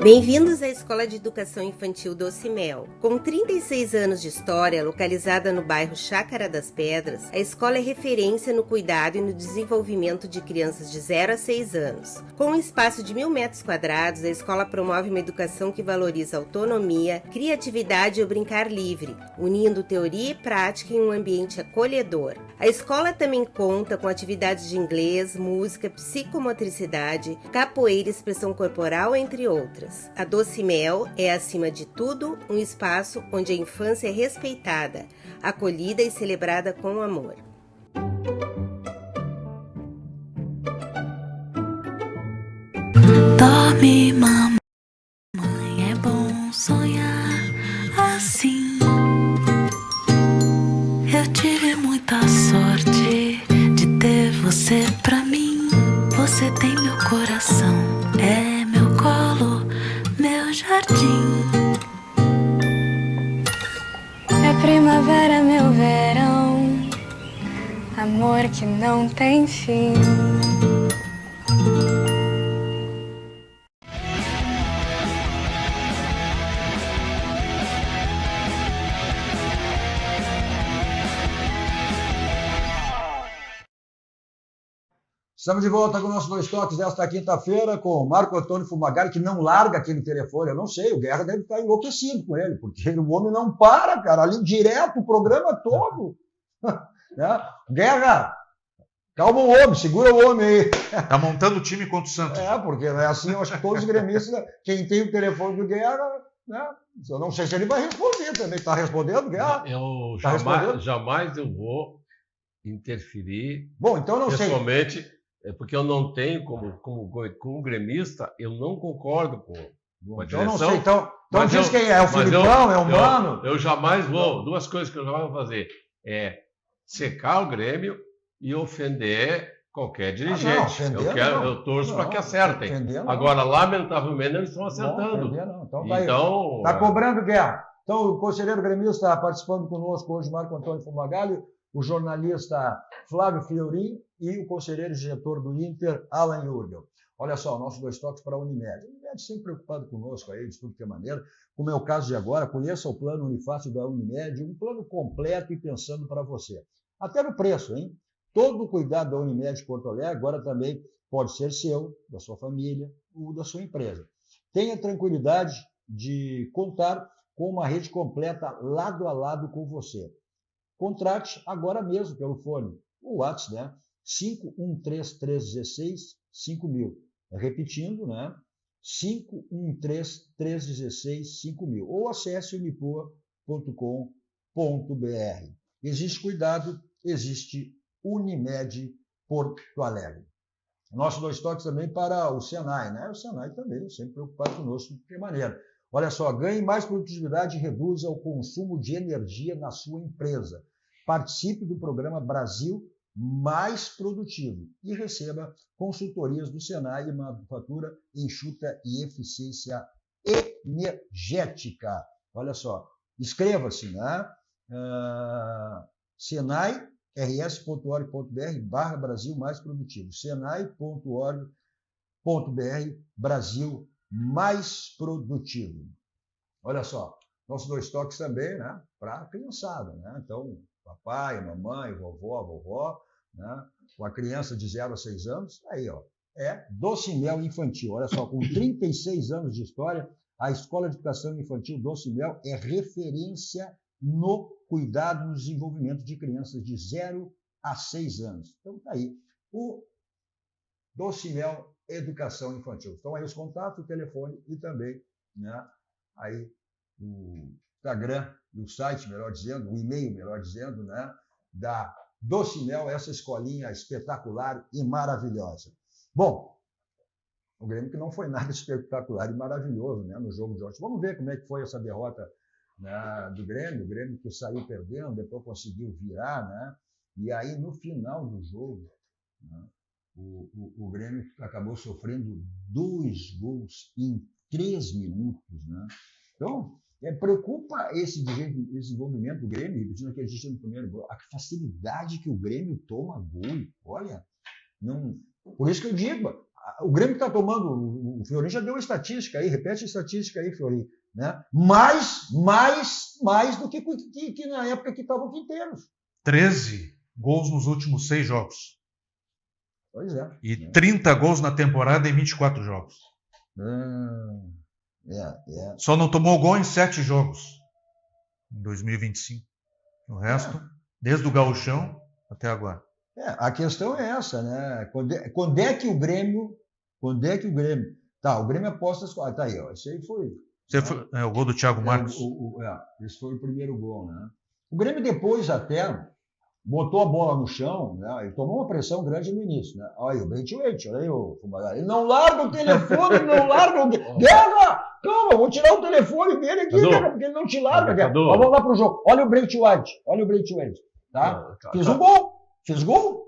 Speaker 9: Bem-vindos à Escola de Educação Infantil Doce Mel. Com 36 anos de história, localizada no bairro Chácara das Pedras, a escola é referência no cuidado e no desenvolvimento de crianças de 0 a 6 anos. Com um espaço de 1.000 metros quadrados, a escola promove uma educação que valoriza a autonomia, criatividade e o brincar livre, unindo teoria e prática em um ambiente acolhedor. A escola também conta com atividades de inglês, música, psicomotricidade, capoeira e expressão corporal, entre outras. A Doce Mel é, acima de tudo, um espaço onde a infância é respeitada, acolhida e celebrada com amor.
Speaker 10: Dorme, mamãe, é bom sonhar assim. Eu tive muita sorte de ter você pra mim. Você tem meu coração, é meu colo, meu jardim. É primavera, meu verão, amor que não tem fim.
Speaker 2: Estamos de volta com o nosso Dois Toques desta quinta-feira com Marco Antônio Fumagalli, que não larga aquele telefone. Eu não sei, o Guerra deve estar enlouquecido com ele, porque o homem não para, cara, ali direto, o programa todo. Né? Guerra, calma o homem, segura o homem aí.
Speaker 4: Tá montando o time contra o Santos.
Speaker 2: Porque é assim, eu acho que todos os gremistas, quem tem o telefone do Guerra, né? Eu não sei se ele vai responder também. Está respondendo, Guerra?
Speaker 3: Eu jamais eu vou interferir.
Speaker 2: Bom, então não sei.
Speaker 3: Pessoalmente. É porque eu não tenho, como gremista, eu não concordo com a direção.
Speaker 2: Eu não sei, então diz quem é o Filipão, é o Mano?
Speaker 3: Eu jamais vou, duas coisas que eu jamais vou fazer, é secar o Grêmio e ofender qualquer dirigente. Eu torço para que acertem. Agora, lamentavelmente, eles estão acertando.
Speaker 2: Então, está cobrando guerra. Então, o conselheiro gremista está participando conosco hoje, Marco Antônio Fumagalli, o jornalista Flávio Fiorin e o conselheiro diretor do Inter, Alan Jurgel. Olha só, nossos Dois Toques para a Unimed. A Unimed sempre preocupado conosco aí, de tudo que é maneira. Como é o caso de agora, conheça o plano Unifácil da Unimed, um plano completo e pensando para você. Até no preço, hein? Todo o cuidado da Unimed Porto Alegre agora também pode ser seu, da sua família ou da sua empresa. Tenha tranquilidade de contar com uma rede completa lado a lado com você. Contrate agora mesmo pelo fone, o WhatsApp, né? 513-316-5000. Repetindo, né? 513-316-5000. Ou acesse unipoa.com.br. Existe cuidado, existe Unimed Porto Alegre. Nosso Dois Toques também para o Senai, né? O Senai também sempre preocupado conosco de que maneira. Olha só, ganhe mais produtividade e reduza o consumo de energia na sua empresa. Participe do programa Brasil Mais Produtivo e receba consultorias do Senai e manufatura enxuta e eficiência energética. Olha só, inscreva-se, né? senai.rs.org.br/Brasil Mais Produtivo. senai.org.br Brasil Mais Produtivo. Olha só, nossos 2 toques também, né? Para a criançada, né? Então, papai, mamãe, vovó, né? Com a criança de 0 a 6 anos, aí, ó, é Doce Mel Infantil. Olha só, com 36 anos de história, a Escola de Educação Infantil Doce Mel é referência no cuidado e no desenvolvimento de crianças de 0 a 6 anos. Então, tá aí, o Doce Mel Educação Infantil. Então, aí os contatos, o telefone e também, né, aí o Instagram e o site, melhor dizendo, o e-mail, melhor dizendo, né, da Doce Mel, essa escolinha espetacular e maravilhosa. Bom, o Grêmio que não foi nada espetacular e maravilhoso, né, no jogo de ontem. Vamos ver como é que foi essa derrota, né, do Grêmio. O Grêmio que saiu perdendo, depois conseguiu virar, né, e aí no final do jogo, né, o Grêmio acabou sofrendo 2 gols em 3 minutos, né? Então, preocupa esse desenvolvimento do Grêmio, repetindo o que a gente no primeiro gol, a facilidade que o Grêmio toma gol. Olha, não, por isso que eu digo, o Grêmio está tomando, o Fiorin já deu a estatística aí, repete a estatística aí, Fiorin, né? Mais do que na época que estavam quinteiros.
Speaker 4: 13 gols nos últimos 6 jogos.
Speaker 2: Pois é.
Speaker 4: E 30 gols na temporada em 24 jogos. Só não tomou gol em 7 jogos em 2025. O resto, desde o Gauchão até agora.
Speaker 2: A questão é essa, né? Quando é que o Grêmio... Tá, o Grêmio aposta... Tá aí, ó. Esse aí foi...
Speaker 4: O gol do Thiago Marques.
Speaker 2: Esse foi o primeiro gol, né? O Grêmio depois até botou a bola no chão, né? Ele tomou uma pressão grande no início, né? Olha aí o Braithwaite, olha aí o Fumagalli. Ele não larga o telefone, não larga o... Guerra! Calma, vou tirar o telefone dele aqui, Guerra, porque ele não te larga, Guerra. Vamos lá pro jogo. Olha o Braithwaite, tá? Fez gol,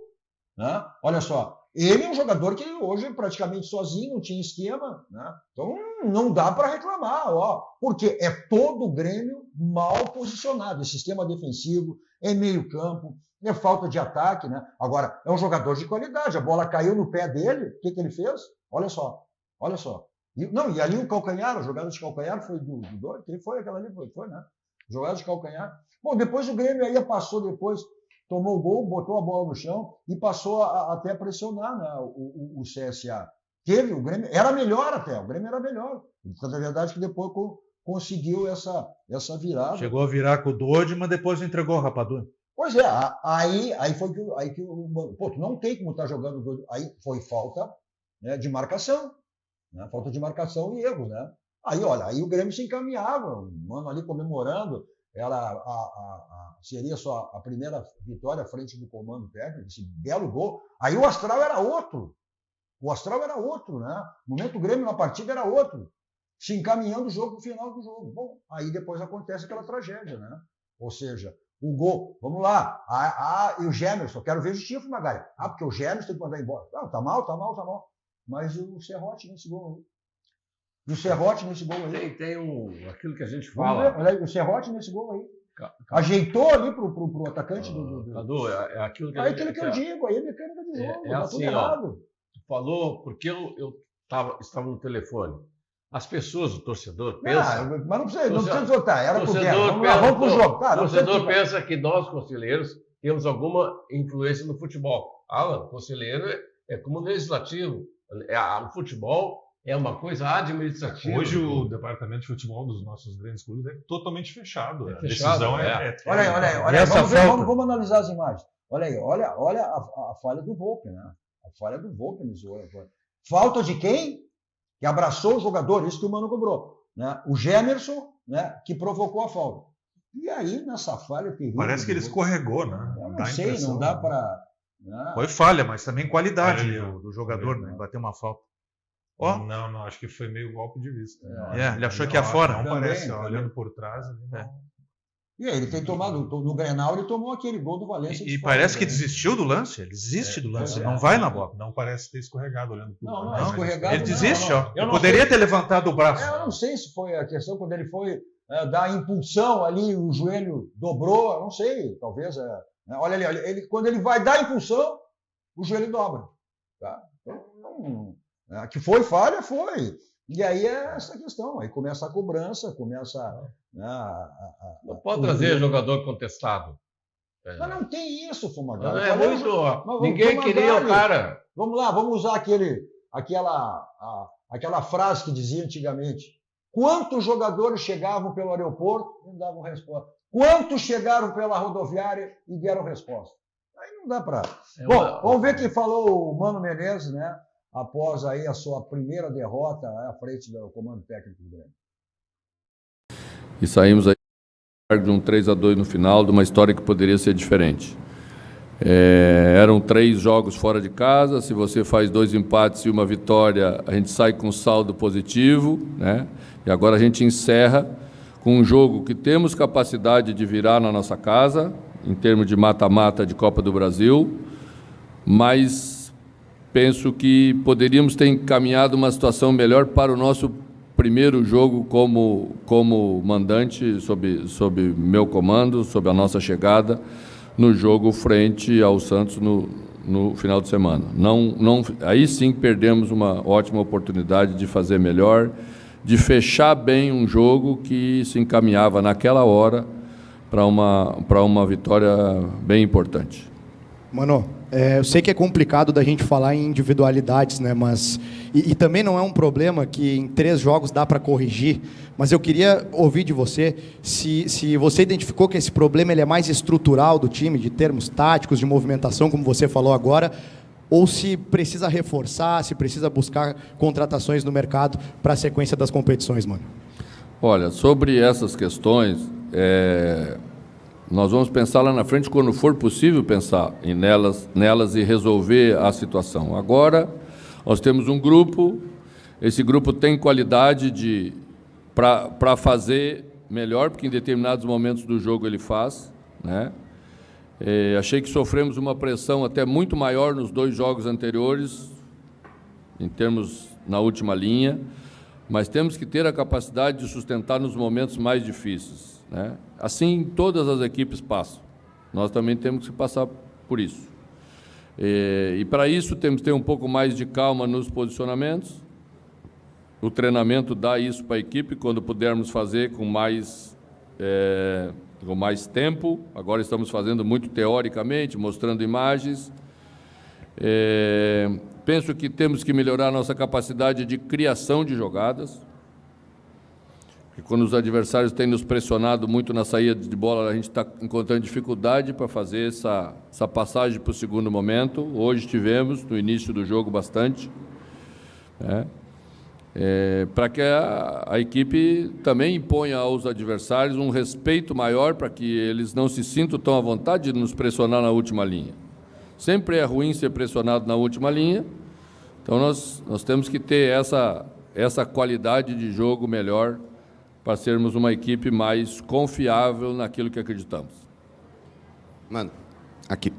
Speaker 2: né? Olha só, ele é um jogador que hoje praticamente sozinho, não tinha esquema, né? Então não dá para reclamar, ó, porque é todo o Grêmio mal posicionado, é sistema defensivo, é meio campo, é falta de ataque, né? Agora, é um jogador de qualidade, a bola caiu no pé dele, o que ele fez? Olha só. E ali o calcanhar, a jogada de calcanhar foi do doido, quem foi aquela ali? Foi, né? Jogada de calcanhar. Bom, depois o Grêmio aí passou depois, tomou o gol, botou a bola no chão e passou até a pressionar, né, o CSA. O Grêmio era melhor até, o Grêmio era melhor. Então, na verdade, que depois conseguiu essa virada.
Speaker 4: Chegou a virar com o Dodge, mas depois entregou o Rapadura.
Speaker 2: Pois é, aí foi que pô, tu não tem como estar jogando o Dodge. Aí foi falta, né, de marcação, né, falta de marcação e erros, né? Aí, olha, aí o Grêmio se encaminhava, o mano ali comemorando. Seria só a primeira vitória à frente do comando técnico, esse belo gol. Aí o astral era outro. Né? O momento do Grêmio na partida era outro. Se encaminhando o jogo para o final do jogo. Bom, aí depois acontece aquela tragédia, né? Ou seja, o gol, vamos lá. E o Gemerson, quero ver justiça, Fumagalli. Porque o Gemerson tem que mandar embora. Não, tá mal. Mas o Serrote nesse gol aí.
Speaker 3: Tem aquilo que a gente fala.
Speaker 2: Olha aí, o Serrote nesse gol aí. Ajeitou ali pro atacante do...
Speaker 3: Cadu, é aquilo que
Speaker 2: eu digo, aí é mecânica de jogo, tá
Speaker 3: assim,
Speaker 2: tudo errado.
Speaker 3: Tu falou porque eu estava no telefone. As pessoas, o torcedor, pensa...
Speaker 2: Mas não precisa exortar, era pro Guerra.
Speaker 3: Vamos pro jogo. O torcedor pensa que nós, conselheiros, temos alguma influência no futebol. Alan, conselheiro é como legislativo. O futebol é uma coisa administrativa.
Speaker 5: Hoje o departamento de futebol dos nossos grandes clubes é totalmente fechado. A
Speaker 3: decisão
Speaker 2: Olha aí. Vamos analisar as imagens. Olha aí, olha a falha do Volpe, né? A falha do Volpe nesse jogo. Falta de quem? Que abraçou o jogador, isso que o Mano cobrou. Né? O Gemerson, né, que provocou a falta. E aí, nessa falha terrível...
Speaker 4: Parece que ele escorregou, né?
Speaker 2: Eu não sei, não dá para...
Speaker 4: Foi falha, mas também qualidade do jogador, né? Bater uma falta.
Speaker 5: Oh. Não, acho que foi meio golpe de vista.
Speaker 4: Ele achou que ia fora.
Speaker 5: Não parece, olhando por trás.
Speaker 2: E aí, ele tem tomado, no Grenal, ele tomou aquele gol do Valência.
Speaker 4: E parece que desistiu do lance. Ele desiste do lance, não vai na bola.
Speaker 5: Não parece ter escorregado olhando por trás.
Speaker 2: Não, escorregado.
Speaker 4: Ele desiste, ó. Ele poderia ter levantado o braço.
Speaker 2: Eu não sei se foi a questão quando ele foi dar impulsão ali, o joelho dobrou, eu não sei, talvez. Olha ali, quando ele vai dar impulsão, o joelho dobra. Tá? Então, que foi falha, foi. E aí é essa questão, aí começa a cobrança, começa
Speaker 3: não pode trazer jogador contestado.
Speaker 2: Não tem isso, Fumagalli.
Speaker 3: Não é muito. Ninguém queria o cara.
Speaker 2: Vamos lá, vamos usar aquela frase que dizia antigamente. Quantos jogadores chegavam pelo aeroporto e não davam resposta? Quantos chegaram pela rodoviária e deram resposta? Aí não dá para. Bom, vamos ver quem falou o Mano Menezes, né? Após aí a sua primeira derrota à frente do comando técnico do Grêmio.
Speaker 11: E saímos aí de um 3-2 no final, de uma história que poderia ser diferente. Eram 3 jogos fora de casa, se você faz 2 empates e uma vitória, a gente sai com saldo positivo, né? E agora a gente encerra com um jogo que temos capacidade de virar na nossa casa, em termos de mata-mata de Copa do Brasil, mas penso que poderíamos ter encaminhado uma situação melhor para o nosso primeiro jogo como mandante, sob meu comando, sob a nossa chegada, no jogo frente ao Santos no final de semana. Aí sim perdemos uma ótima oportunidade de fazer melhor, de fechar bem um jogo que se encaminhava naquela hora para uma vitória bem importante.
Speaker 12: Mano, eu sei que é complicado da gente falar em individualidades, né? Mas e também não é um problema que em 3 jogos dá para corrigir. Mas eu queria ouvir de você se você identificou que esse problema ele é mais estrutural do time, de termos táticos, de movimentação, como você falou agora, ou se precisa reforçar, se precisa buscar contratações no mercado para a sequência das competições, mano.
Speaker 11: Olha, sobre essas questões, nós vamos pensar lá na frente quando for possível pensar nelas e resolver a situação. Agora, nós temos um grupo, esse grupo tem qualidade para fazer melhor, porque em determinados momentos do jogo ele faz, né? Achei que sofremos uma pressão até muito maior nos 2 jogos anteriores, em termos na última linha, mas temos que ter a capacidade de sustentar nos momentos mais difíceis, né? Assim, todas as equipes passam. Nós também temos que passar por isso. E para isso, temos que ter um pouco mais de calma nos posicionamentos. O treinamento dá isso para a equipe, quando pudermos fazer com mais tempo. Agora estamos fazendo muito teoricamente, mostrando imagens. Penso que temos que melhorar a nossa capacidade de criação de jogadas. Porque quando os adversários têm nos pressionado muito na saída de bola, a gente está encontrando dificuldade para fazer essa passagem para o segundo momento. Hoje tivemos, no início do jogo, bastante. Para que a equipe também imponha aos adversários um respeito maior, para que eles não se sintam tão à vontade de nos pressionar na última linha. Sempre é ruim ser pressionado na última linha, então nós temos que ter essa qualidade de jogo melhor, para sermos uma equipe mais confiável naquilo que acreditamos.
Speaker 13: Mano, aqui.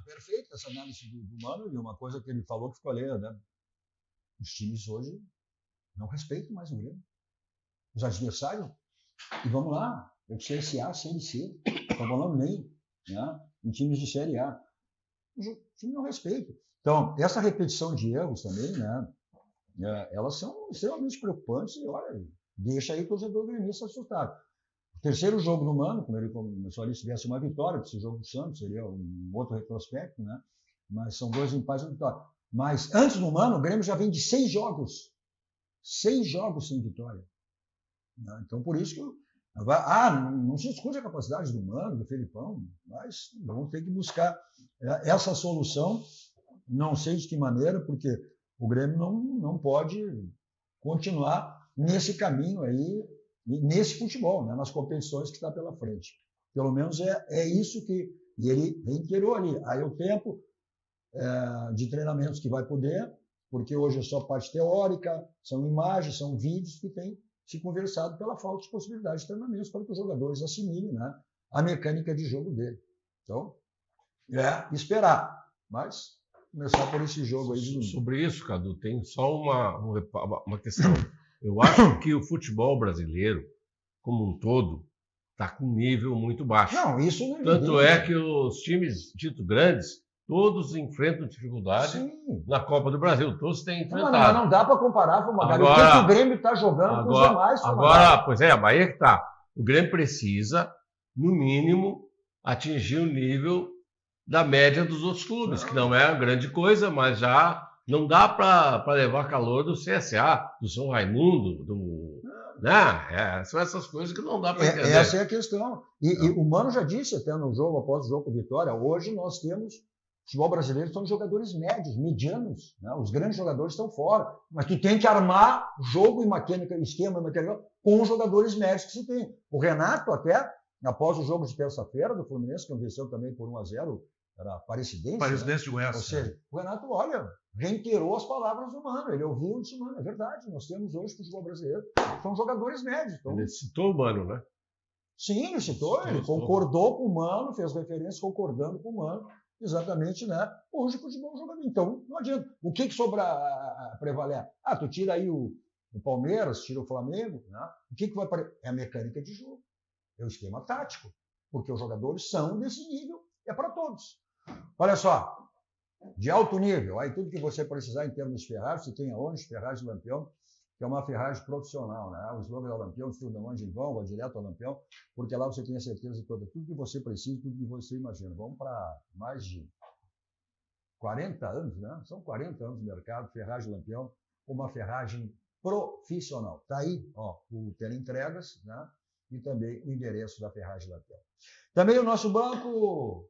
Speaker 2: Perfeito essa análise do Mano, e uma coisa que ele falou que ficou ali, né? Os times hoje não respeitam mais o Grêmio. Os adversários, e vamos lá, eu CSA, Série C, estou falando nem, né? Em times de Série A. O time não respeita. Então, essa repetição de erros também, né? Elas são extremamente preocupantes e, olha, deixa aí o torcedor gremista assustado. O terceiro jogo do Mano, como ele começou ali, se tivesse uma vitória, esse jogo do Santos seria um outro retrospecto, né? Mas são 2 empates e uma vitória. Mas antes do Mano, o Grêmio já vem de 6 jogos. 6 jogos sem vitória. Então, por isso que não se discute a capacidade do Mano, do Felipão, mas vamos ter que buscar essa solução, não sei de que maneira, porque o Grêmio não pode continuar nesse caminho aí, nesse futebol, né, nas competições que está pela frente. Pelo menos é isso que ele reiterou ali. Aí o tempo de treinamentos que vai poder, porque hoje é só parte teórica, são imagens, são vídeos que têm se conversado pela falta de possibilidade de treinamentos para que os jogadores assimilem, né, a mecânica de jogo dele. Então, esperar, mas começar por esse jogo aí.
Speaker 3: Sobre isso, Cadu, tem só uma questão. Eu acho que o futebol brasileiro, como um todo, está com um nível muito baixo.
Speaker 2: Não, isso não é
Speaker 3: Tanto é que os times dito grandes, todos enfrentam dificuldade na Copa do Brasil. Todos têm enfrentado.
Speaker 2: Mas não dá para comparar, Fumagalli. O que o Grêmio está jogando com os demais.
Speaker 3: Agora, pois é, a Bahia que está. O Grêmio precisa, no mínimo, atingir o nível da média dos outros clubes, que não é uma grande coisa, mas já não dá para levar calor do CSA, do São Raimundo, são essas coisas que não dá para entender.
Speaker 2: Essa é a questão. E o Mano já disse até no jogo, após o jogo com Vitória, hoje nós temos, o futebol brasileiro são jogadores médios, medianos, né? Os grandes jogadores estão fora, mas tu tem que armar jogo e mecânica, esquema e mecânica com os jogadores médios que se tem. O Renato até, após o jogo de terça-feira do Fluminense, que venceu também por 1-0, era Aparecidense.
Speaker 4: Aparecidense de Goiás.
Speaker 2: Ou seja, o Renato, olha, reiterou as palavras do Mano. Ele ouviu e disse, Mano, é verdade, nós temos hoje futebol brasileiro, são jogadores médios. Então...
Speaker 3: Ele citou o Mano, né?
Speaker 2: Sim, ele citou, ele concordou com o Mano, fez referência concordando com o Mano, exatamente, né? Hoje o futebol jogador. Então, não adianta. O que sobra a prevaler? Tu tira aí o Palmeiras, tira o Flamengo, né? O que vai aparecer? É a mecânica de jogo, é o esquema tático, porque os jogadores são desse nível, é para todos. Olha só, de alto nível, aí tudo que você precisar em termos de ferragem, você tem aonde? Ferragem Lampião, que é uma ferragem profissional, né? O slogan da Lampião, estuda onde em vão, vai direto ao Lampião, porque lá você tem a certeza toda, tudo que você precisa, tudo que você imagina. Vamos para mais de 40 anos, né? São 40 anos de mercado, ferragem Lampião, uma ferragem profissional. Está aí, ó, o teleentregas, né? E também o endereço da ferragem Lampião. Também o nosso banco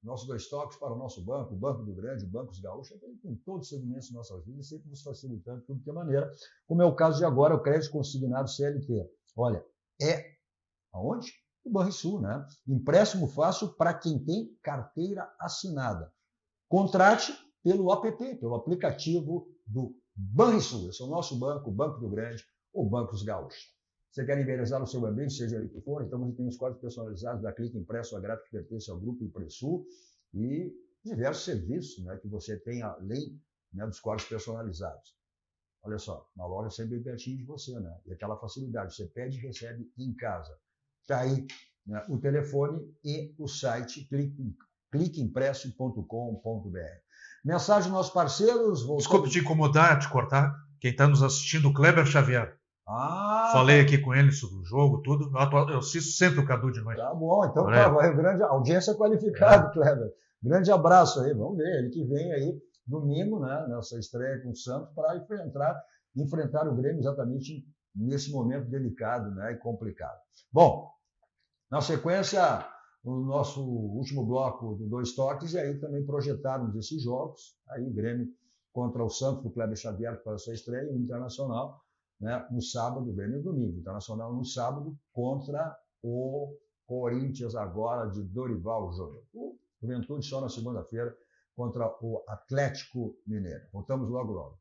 Speaker 2: nossos 2 toques para o nosso banco, o Banco do Grande, o Banco dos Gaúchos, ele tem todos os segmentos de nossas vidas, sempre nos facilitando de tudo que é maneira, como é o caso de agora, o crédito consignado CLT. Olha, aonde? O Banrisul, né? Empréstimo fácil para quem tem carteira assinada. Contrate pelo app, pelo aplicativo do Banrisul. Esse é o nosso banco, o Banco do Grande, o Banco dos Gaúchos. Você quer embelezar o seu ambiente, seja ele que for, então você tem os códigos personalizados da Clique Impresso, a gráfica que pertence ao Grupo Impressul e diversos serviços, né, que você tem além, né, dos códigos personalizados. Olha só, na loja sempre bem pertinho de você, né? E aquela facilidade, você pede e recebe em casa. Está aí, né, o telefone e o site cliqueimpresso.com.br. Mensagem dos nossos parceiros.
Speaker 4: Desculpe te incomodar, te cortar. Quem está nos assistindo, o Kleber Xavier. Falei aqui com ele sobre o jogo, tudo. Eu assisto sempre o Cadu de noite.
Speaker 2: Tá bom, então vai grande audiência qualificada, Kleber. Grande abraço aí, vamos ver. Ele que vem aí domingo, né, nessa estreia com o Santos, para enfrentar o Grêmio exatamente nesse momento delicado, né, e complicado. Bom, na sequência, o nosso último bloco do 2 toques, e aí também projetarmos esses jogos, aí o Grêmio contra o Santos, do Kleber Xavier, para a sua estreia, e o Internacional, né, no sábado, Grêmio domingo. Internacional no sábado contra o Corinthians agora de Dorival Júnior. O Juventude só na segunda-feira contra o Atlético Mineiro. Voltamos logo.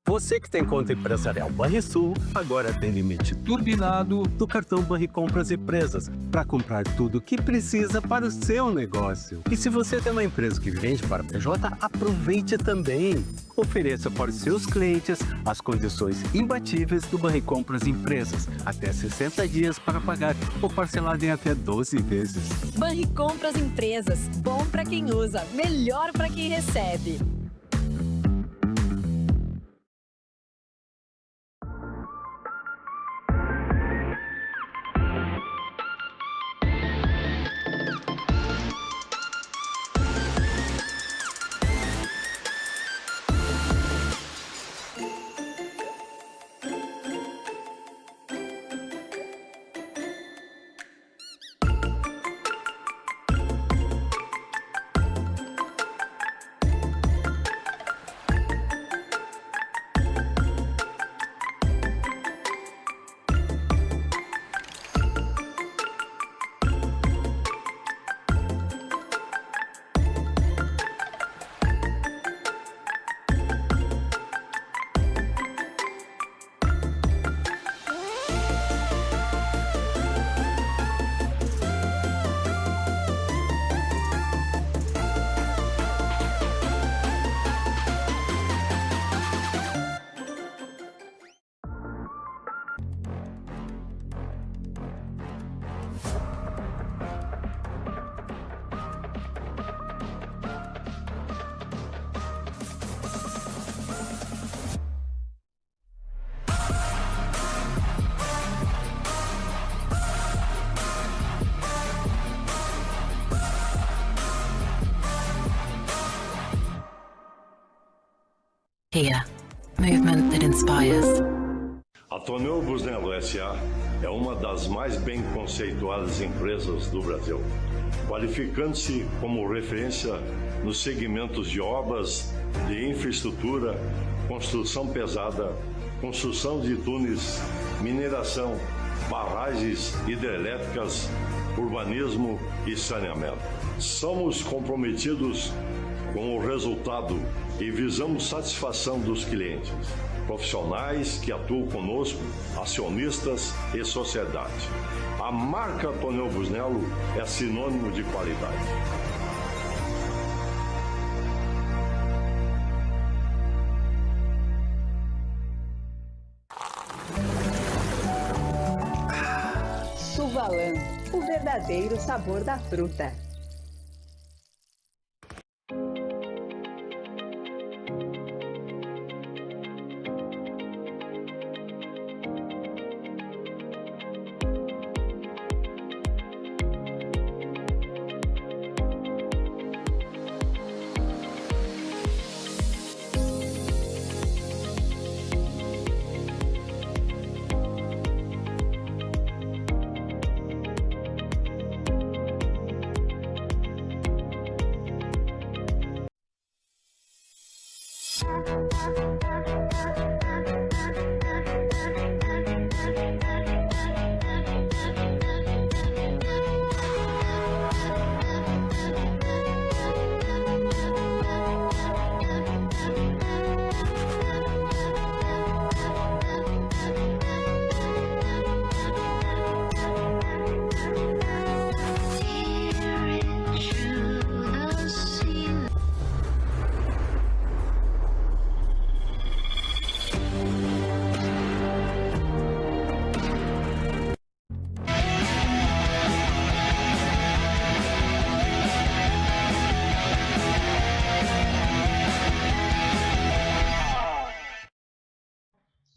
Speaker 14: Você que tem conta empresarial Banrisul, agora tem limite turbinado do cartão Banricompras Empresas para comprar tudo o que precisa para o seu negócio. E se você tem uma empresa que vende para PJ, aproveite também. Ofereça para os seus clientes as condições imbatíveis do Banricompras Empresas. Até 60 dias para pagar ou parcelado em até 12 vezes.
Speaker 15: Banricompras Empresas. Bom para quem usa, melhor para quem recebe.
Speaker 10: Kia, movement that inspires.
Speaker 16: A Tonel Busnello S.A. é uma das mais bem conceituadas empresas do Brasil, qualificando-se como referência nos segmentos de obras de infraestrutura, construção pesada, construção de túneis, mineração, barragens hidrelétricas, urbanismo e saneamento. Somos comprometidos com o resultado e visamos satisfação dos clientes, profissionais que atuam conosco, acionistas e sociedade. A marca Tonel Busnello é sinônimo de qualidade.
Speaker 15: Suvalan, o verdadeiro sabor da fruta.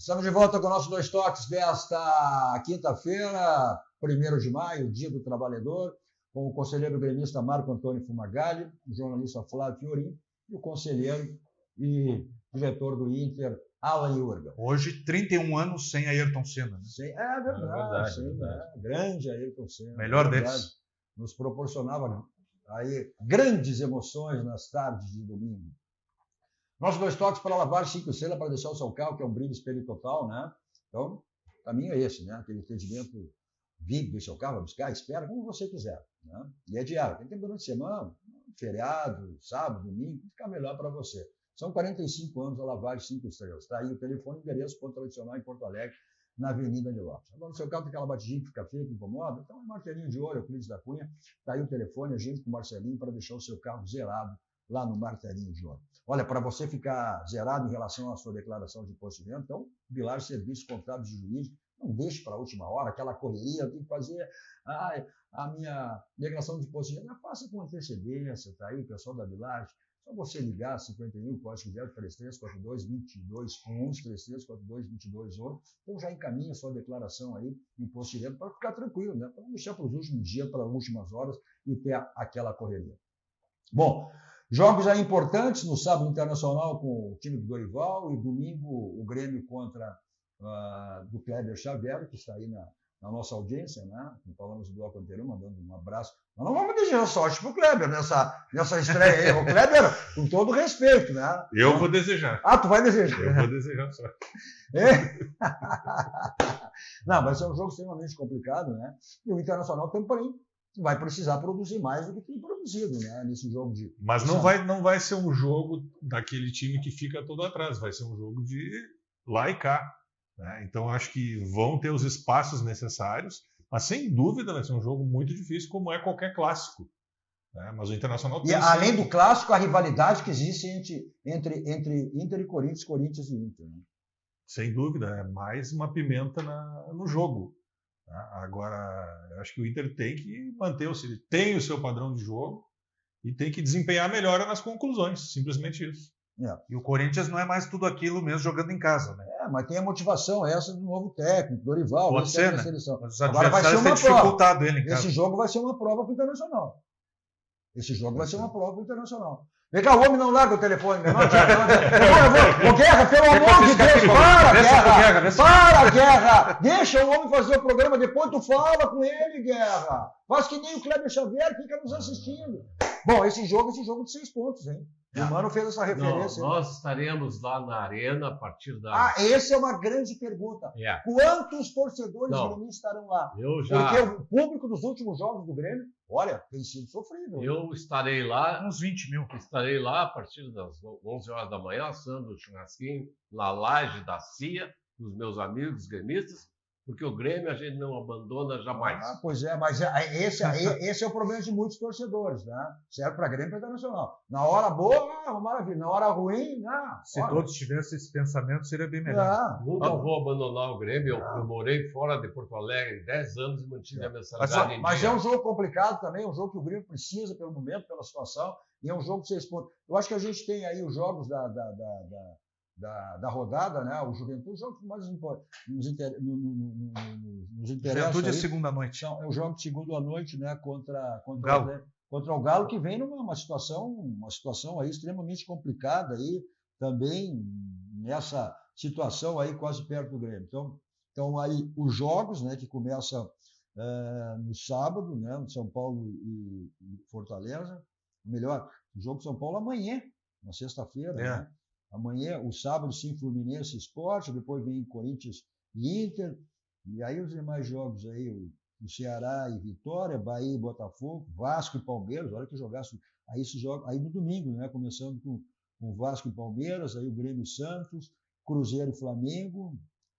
Speaker 2: Estamos de volta com o nosso Dois Toques desta quinta-feira, 1º de maio, Dia do Trabalhador, com o conselheiro gremista Marco Antônio Fumagalli, o jornalista Flávio Fiorin e o conselheiro e diretor do Inter, Alan Jurgen.
Speaker 4: Hoje, 31 anos sem Ayrton Senna. Né?
Speaker 2: É verdade. Grande Ayrton Senna.
Speaker 4: Melhor deles.
Speaker 2: Nos proporcionava aí grandes emoções nas tardes de domingo. Nossos Dois Toques para lavar 5 estrelas, para deixar o seu carro, que é um brilho espelho total, né? Então, o caminho é esse, né? Aquele atendimento VIP do seu carro, vai buscar, espera, como você quiser, né? E é diário. Tem tempo durante a semana, feriado, sábado, domingo, fica melhor para você. São 45 anos a lavagem 5 estrelas. Está aí o telefone, endereço, ponto tradicional em Porto Alegre, na Avenida de Lopes. Agora, no seu carro tem aquela batidinha que fica feia, que incomoda, então é Martelinho de Ouro, Euclides da Cunha, está aí o telefone, a gente com o Marcelinho, para deixar o seu carro zerado lá no Martelinho de Ouro. Olha, para você ficar zerado em relação à sua declaração de imposto de renda, então, Bilar Serviços Contábeis e Jurídicos, não deixe para a última hora, aquela correria, eu tenho que fazer a minha declaração de imposto de renda, faça com antecedência, tá aí o pessoal da Bilar, só você ligar, 51, código 033422211, 33422211, então já encaminha a sua declaração aí, imposto de renda, para ficar tranquilo, né? Para não deixar para os últimos dias, para as últimas horas e ter aquela correria. Bom, jogos aí importantes, no sábado Internacional com o time do Dorival e domingo o Grêmio contra do Kleber Xavier, que está aí na nossa audiência, né? Como falamos no bloco anterior, mandando um abraço. Nós não vamos desejar sorte para o Kleber nessa estreia aí. O Kleber, com todo respeito, né?
Speaker 5: Eu vou desejar.
Speaker 2: Tu vai desejar?
Speaker 5: Eu vou desejar sorte.
Speaker 2: Não, vai ser um jogo extremamente complicado, né? E o Internacional também vai precisar produzir mais do que tem produzido, né, nesse jogo de...
Speaker 5: Mas não vai ser um jogo daquele time que fica todo atrás, vai ser um jogo de lá e cá. Né? Então, acho que vão ter os espaços necessários, mas sem dúvida vai ser um jogo muito difícil, como é qualquer clássico. Né? Mas o Internacional tem...
Speaker 2: E além do clássico, a rivalidade que existe entre Inter e Corinthians, Corinthians e Inter. Né?
Speaker 5: Sem dúvida, é mais uma pimenta no jogo. Agora, eu acho que o Inter tem que manter tem o seu padrão de jogo e tem que desempenhar melhor nas conclusões, simplesmente isso.
Speaker 4: E o Corinthians não é mais tudo aquilo mesmo jogando em casa, né?
Speaker 2: Mas tem a motivação essa do novo técnico, Dorival,
Speaker 4: pode ser, né?
Speaker 2: Mas agora vai ser uma
Speaker 4: prova. Ele em casa.
Speaker 2: Esse jogo vai ser uma prova para o Internacional. Esse jogo vai ser uma prova para o Internacional. Vem cá, o homem não larga o telefone. Ô, Guerra, pelo amor de Deus, para, Guerra. Deixa o homem fazer o programa, depois tu fala com ele, Guerra. Faz que nem o Kleber Xavier, fica nos assistindo. Bom, esse jogo de 6 pontos, hein? O Mano fez essa referência.
Speaker 3: Nós estaremos lá na Arena a partir da...
Speaker 2: Essa é uma grande pergunta. Quantos torcedores do Grêmio estarão lá? Porque o público dos últimos jogos do Grêmio, olha, tem sido sofrível.
Speaker 3: Eu estarei lá...
Speaker 4: Uns 20 mil.
Speaker 3: Estarei lá a partir das 11 horas da manhã, assando o churrasquinho na laje da CIA, dos meus amigos gremistas, porque o Grêmio a gente não abandona jamais.
Speaker 2: Pois é, mas esse é o problema de muitos torcedores, né? Serve para Grêmio e para Internacional. Na hora boa, maravilha. Na hora ruim, não.
Speaker 4: Se todos tivessem esse pensamento, seria bem melhor.
Speaker 3: Nunca vou abandonar o Grêmio. Eu morei fora de Porto Alegre 10 anos e mantive a mensalidade em dia.
Speaker 2: Mas é um jogo complicado também, é um jogo que o Grêmio precisa pelo momento, pela situação, e é um jogo de 6 pontos. Eu acho que a gente tem aí os jogos da rodada, né? O Juventude, os jogos que mais nos interessam.
Speaker 4: Juventude é segunda noite.
Speaker 2: É o jogo de segunda noite, né? Contra o Galo, que vem numa situação aí extremamente complicada aí, também nessa situação aí quase perto do Grêmio. Então aí os jogos, né? Que começam no sábado, né? No São Paulo e Fortaleza. Melhor, o jogo de São Paulo amanhã, na sexta-feira, né? Amanhã, o sábado, sim, Fluminense e Sport, depois vem Corinthians e Inter, e aí os demais jogos aí, o Ceará e Vitória, Bahia e Botafogo, Vasco e Palmeiras, olha que jogasse aí esse jogo, aí no domingo, né, começando com Vasco e Palmeiras, aí o Grêmio e Santos, Cruzeiro e Flamengo,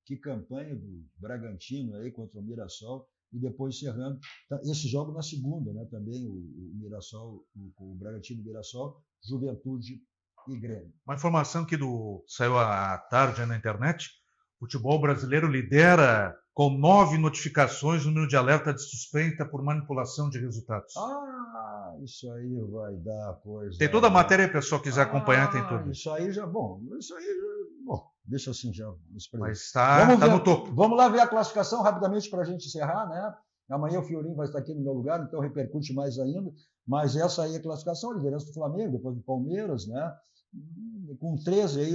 Speaker 2: que campanha do Bragantino aí contra o Mirassol, e depois encerrando, esse jogo na segunda, né, também o Mirassol, o Bragantino e o Mirassol, Juventude e Grêmio.
Speaker 4: Uma informação que saiu à tarde na internet, o futebol brasileiro lidera com 9 notificações no número de alerta de suspeita por manipulação de resultados.
Speaker 2: Isso aí vai dar coisa.
Speaker 4: Tem toda a matéria, se o pessoal quiser acompanhar, tem tudo.
Speaker 2: Isso aí já, bom, deixa assim já.
Speaker 4: Mas está no topo.
Speaker 2: Vamos lá ver a classificação rapidamente para a gente encerrar, né? Amanhã o Fiorinho vai estar aqui no meu lugar, então repercute mais ainda. Mas essa aí é a classificação, a liderança do Flamengo, depois do Palmeiras, né? Com 13 aí,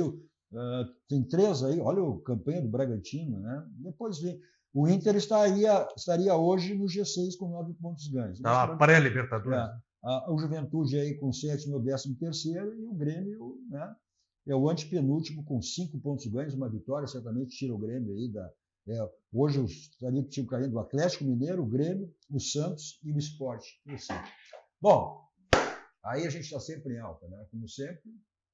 Speaker 2: tem 13 aí, olha a campanha do Bragantino, né? Depois vem. O Inter estaria hoje no G6 com 9 pontos ganhos.
Speaker 4: Pré-Libertadores.
Speaker 2: O Juventude aí com 7 no 13º e o Grêmio, né? É o antepenúltimo com 5 pontos ganhos, uma vitória, certamente tira o Grêmio aí hoje eu estaria que tinha caindo o Atlético Mineiro, o Grêmio, o Santos e o Sport. Bom, aí a gente está sempre em alta, né? Como sempre,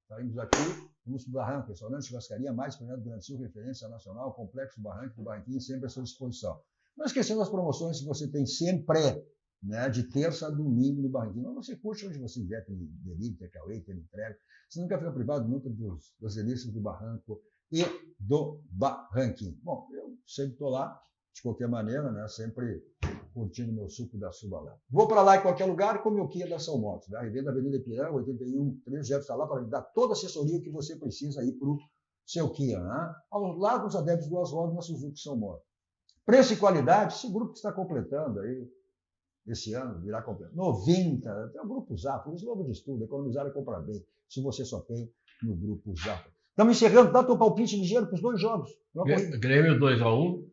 Speaker 2: saímos aqui, vamos para o Barranco, restaurante churrascaria mais premiado do Grande Sul, referência nacional, Complexo do Barranco do Barranquinho, sempre à sua disposição. Não esquecendo as promoções que você tem sempre, né? De terça a domingo no Barranquinho. Mas você curte onde você quiser, tem delivery, tem takeaway, tem entrega. Você nunca fica privado nunca das delícias do Barranco e do Barranquinho. Bom, eu sempre estou lá, de qualquer maneira, né? Sempre curtindo meu suco da Subalá. Vou para lá em qualquer lugar com o meu Kia da São Motos, né? Revenda Avenida Ipiranga, 81, Jeff está lá para lhe dar toda a assessoria que você precisa aí para o seu Kia, né? Ao lado dos adeptos do Oswaldo na Suzuki São Motos. Preço e qualidade, esse grupo que está completando aí, esse ano, virá completo. 90, tem o Grupo Zafra, o slogan de estudo, economizar e comprar bem, se você só tem no Grupo Zafra. Estamos encerrando, dá teu palpite ligeiro para os 2 jogos.
Speaker 3: Grêmio 2-1,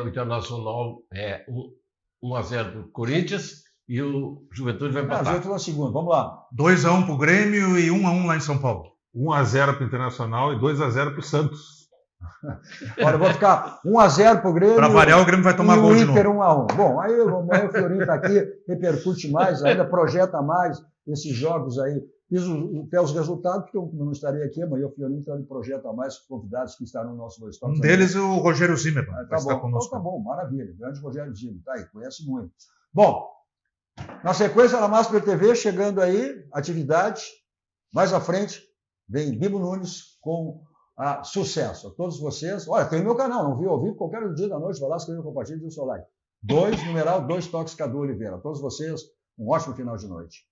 Speaker 3: o Internacional 1-0 para o Corinthians e o Juventude vai empatar.
Speaker 2: Juventude na segunda, vamos lá.
Speaker 4: 2-1 para o Grêmio e 1-1 lá em São Paulo.
Speaker 5: 1-0 para o Internacional e 2-0 para o Santos.
Speaker 2: Olha, eu vou ficar 1-0 para o Grêmio.
Speaker 4: Para variar, o Grêmio vai tomar gol de novo.
Speaker 2: Inter 1-1. Bom, aí o Fiorinho está aqui, repercute mais, ainda projeta mais esses jogos aí. Fiz os resultados, porque eu não estarei aqui, amanhã o Fiorinho então, ele projeta mais convidados que estarão no nosso dois toques.
Speaker 4: Um deles é o Rogério Zimmermann, vai estar conosco.
Speaker 2: Então, tá bom, maravilha. Grande Rogério Zimmermann, tá aí, conhece muito. Bom, na sequência, na Máscara TV, chegando aí, atividade, mais à frente, vem Bibo Nunes com sucesso. A todos vocês, olha, tem o meu canal, não viu ao vivo, qualquer dia da noite, vai lá, escreve, compartilha e dê o seu like. 2 toques Cadu Oliveira. A todos vocês, um ótimo final de noite.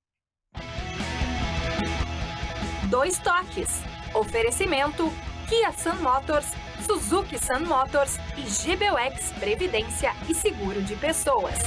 Speaker 1: 2 toques. Oferecimento Kia Sun Motors, Suzuki Sun Motors e GBUX Previdência e Seguro de Pessoas.